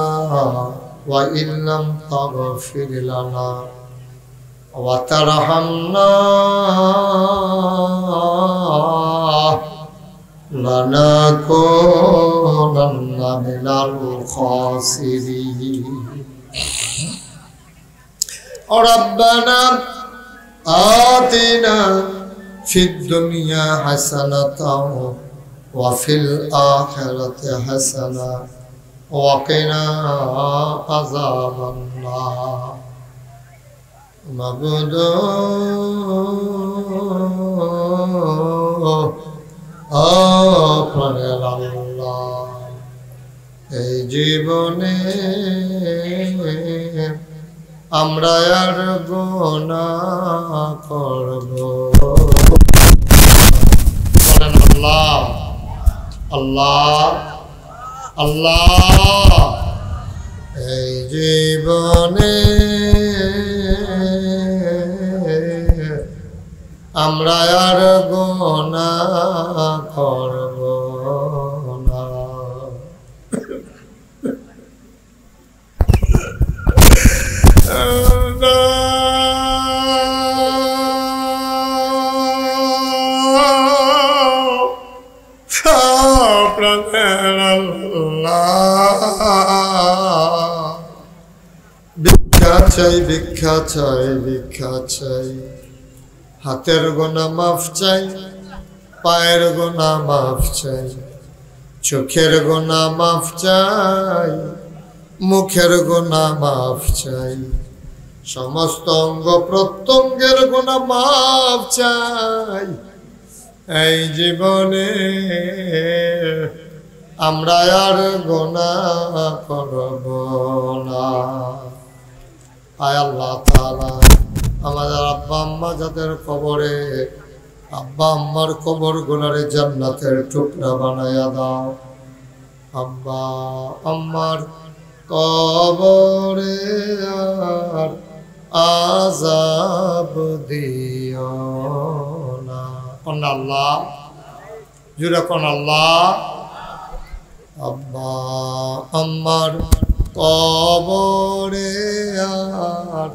ওয়া ইল্লাম তাগফির লানা ওয়া তারহামনা লানাকুনান্না মিনাল খাসিরিন। রব্বানা আতিনা ফিদ দুনিয়া হাসানাতাও ওয়া ফিল আখিরাতি হাসানা ওয়া কিনা আযাবান নার। মাবুদ প্রাণের আল্লাহ, এই জীবনে আমরা আর গুনাহ করব। বলেন আল্লাহ, আল্লাহ, আল্লাহ, এই জীবনে আমরা আর গুনাহ করব না। ভিক্ষা চাই, ভিক্ষা চাই, ভিক্ষা চাই। হাতের গোনা মাফ চাই, পায়ের গোনা মাফ চাই, চোখের গোনা মাফ চাই, মুখের গোনা মাফ চাই, সমস্ত অঙ্গ প্রত্যঙ্গের গোনা মাফ চাই। এই জীবনে আমরা আর গুনাহ করব না। আয় আল্লাহ তাআলা, আমাদের আব্বা আম্মা যাদের কবরে, আব্বা আম্মার কবর গুলারে জান্নাতের টুকরা বানায়া দাও। আব্বা আম্মার কবরে আর আযাব দিও না। কোন আল্লাহ, জুড়ে কোন আল্লাহ। আব্বা আম্মার কবরে আর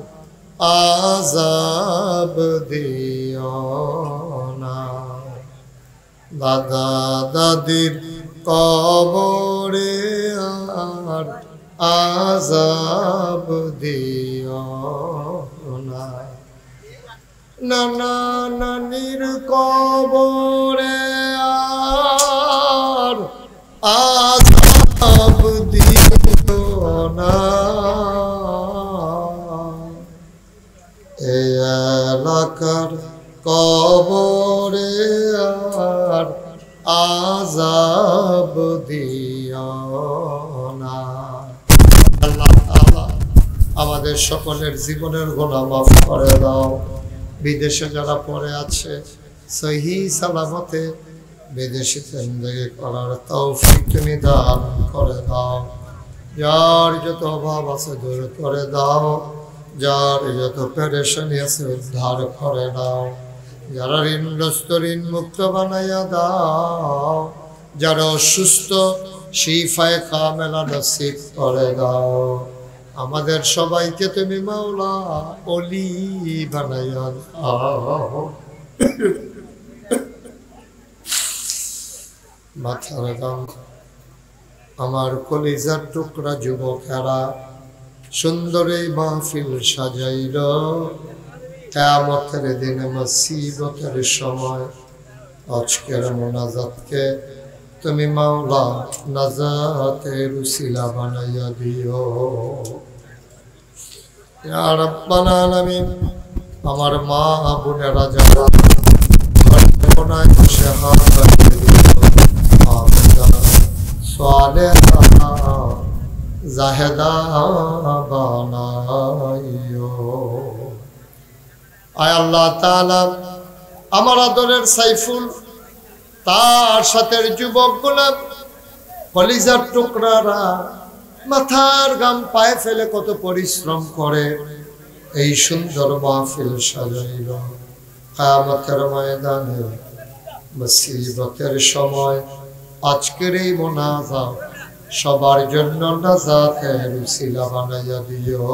আযাব দিও না। দাদা দাদির কবরে আর আযাব দিও না। নানা নানির কবরে আর আযাব দিও না। এই এলাকার আমাদের সকলের জীবনের গুনাহ মাফ করে দাও। বিদেশে যারা পড়ে আছে সহি সালামতে বিদেশে জিন্দেগি করার তৌফিক তুমি দান করে দাও। যার যত অভাব আছে দূর করে দাও, যার যত পেরেশানি আছে উদ্ধার করে দাও, যারা ঋণগ্রস্ত ঋণ মুক্ত বানাইয়া দাও, যারা অসুস্থ শিফায়ে কামেলা নসিব করে দাও। আমাদের সবাইকে তুমি মাওলা ওলি বানাইয়া দাও। মাথার গাম আমার কলিজার টুকরা যুবকেরা সুন্দর এই মাহফিল সাজাইল, কিয়ামতের দিনে মুসিবতের সময় আজকের মুনাজাতকে তুমি মাওলা নাজাতের উসিলা বানাইয়া দিও। ইয়া রাব্বাল আলামিন, আমার মা বোনেরা যারা ঘটনায় বসে জাহেদা বানাইও। আয় আল্লাহ তাআলা, আমার আদরের সাইফুল তার সাথে যুবকগুলা কলিজার টুকরারা মাথার গাম পায়ে ফেলে কত পরিশ্রম করে এই সুন্দর মাহফিল সাজাইল। কিয়ামতের ময়দানে মুসিবতের সময় আজকের এই মুনাজাত সবার জন্য নাজাতের উসিলা বানাইয়া দিও।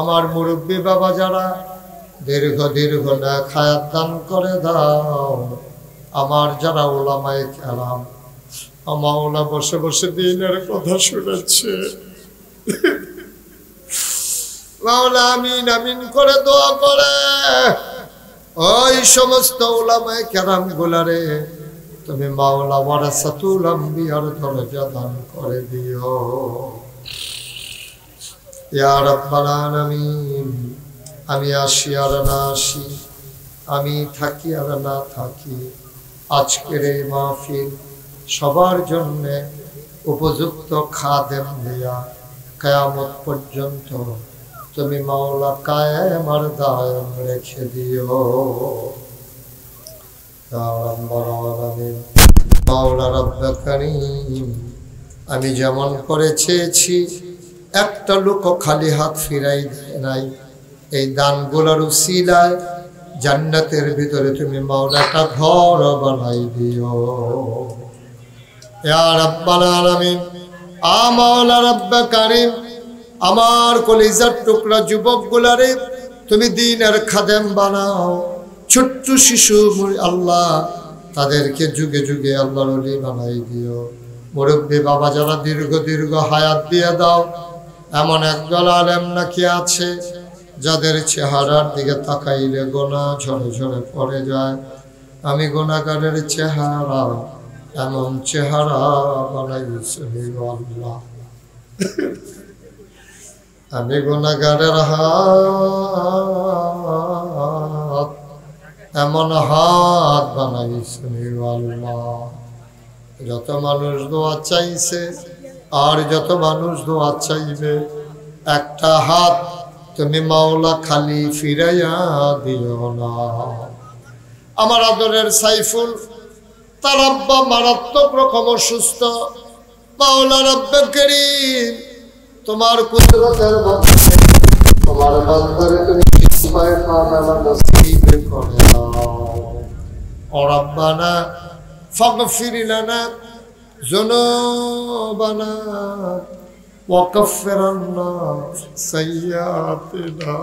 আমার মুরব্বী বাবা যারা দীর্ঘ দীর্ঘ না খায়াত দান করে দাও। আমার যারা উলামায়ে কেরাম মাওলা বসে বসে দিনের কথা শুনেছে, মাওলা আমিন আমিন করে দোয়া করে ওই সমস্ত উলামায়ে কেরাম গুলারে তুমি মাওলা ওয়ারাসাতুল আম্বিয়ার দরজা দান করে দিও। ইয়া রাব্বাল আলামিন, আমি আসি আর না আসি, আমি থাকি আর না থাকি, আজকের এই মাহফিল সবার জন্য উপযুক্ত খাদেম দিয়া কিয়ামত পর্যন্ত তুমি মাওলা কায়েম আর দায়েম রেখে দিও। মাওলা রব্বে কারীম, আমি যেমন করে চেয়েছি একটা লোক খালি হাত ফিরাই দেয় নাই। এই দানগুলোর উসিলায় জান্নাতের ভিতরে তুমি মাওলা একটা ঘর বানাই দিও। ইয়া রাব্বাল আলামিন, মাওলা রব্বে কারীম, আমার কলিজার টুকরা যুবকগুলারে তুমি দ্বীনের খাদেম বানাও। ছোট্ট শিশু আল্লাহ তাদেরকে যুগে যুগে আল্লাহর ওলি বানাই দিও। মুরব্বী বাবা যারা দীর্ঘ দীর্ঘ হায়াত দিয়ে দাও। এমন একদল আলেম নাকি আছে যাদের চেহারার দিকে তাকাইলে গোনা ঝরে ঝরে পড়ে যায়। আমি গুনাহগারের চেহারা এমন চেহারা বানাইছি আল্লাহ, আমি গুনাহগারের হাত এমন হাত বানাইছি আল্লাহ। যত মানুষ দোয়া চাইছে আর যত মানুষ দোয়া চাইবে, একটা হাত তুমি মাওলা খালি ফিরাইয়া দিও না। আমার আদরের সাইফুল তার আব্বা মারাত্মক রকম অসুস্থ। মাওলা রব্বে কারীম, তোমার কুদরতের মধ্যে তোমার বান্দারে তুমি শিফায়ে কামেলা নসিব করে দাও। ও রব্বানা ফাগফির লানা যুনুবানা ওয়া কাফির আন্না সাইয়্যাতিনা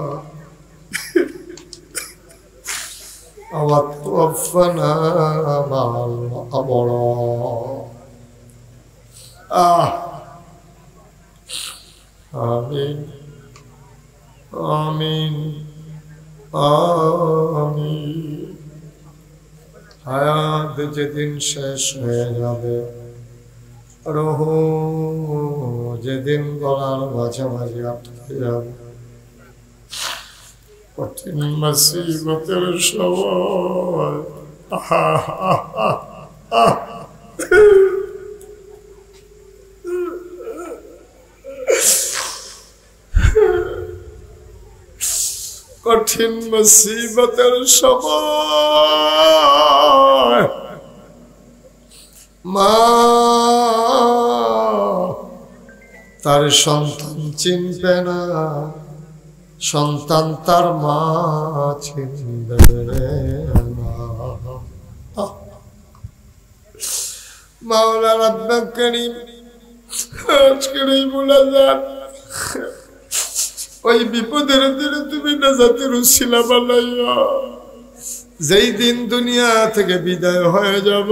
ওয়া তাওফানা মা'আল আবরার। আমিন আমিন আমিন। হায়াত যেদিন শেষ হয়ে যাবে, রূহ যেদিন গলার মাঝামাঝি আটকে যাবে, কঠিন মুসিবতের সময় কঠিন মুসিবতের সময় মা তার সন্তান চিনবে না, সন্তান তার মা চিনবে না। মাওলা রাব্বুল কারীম আজকের এই মোনাজাত ওই বিপদের দিনে তুমি নাজাতের উসিলা বানাইয়া, যেই দিন দুনিয়া থেকে বিদায় হয়ে যাব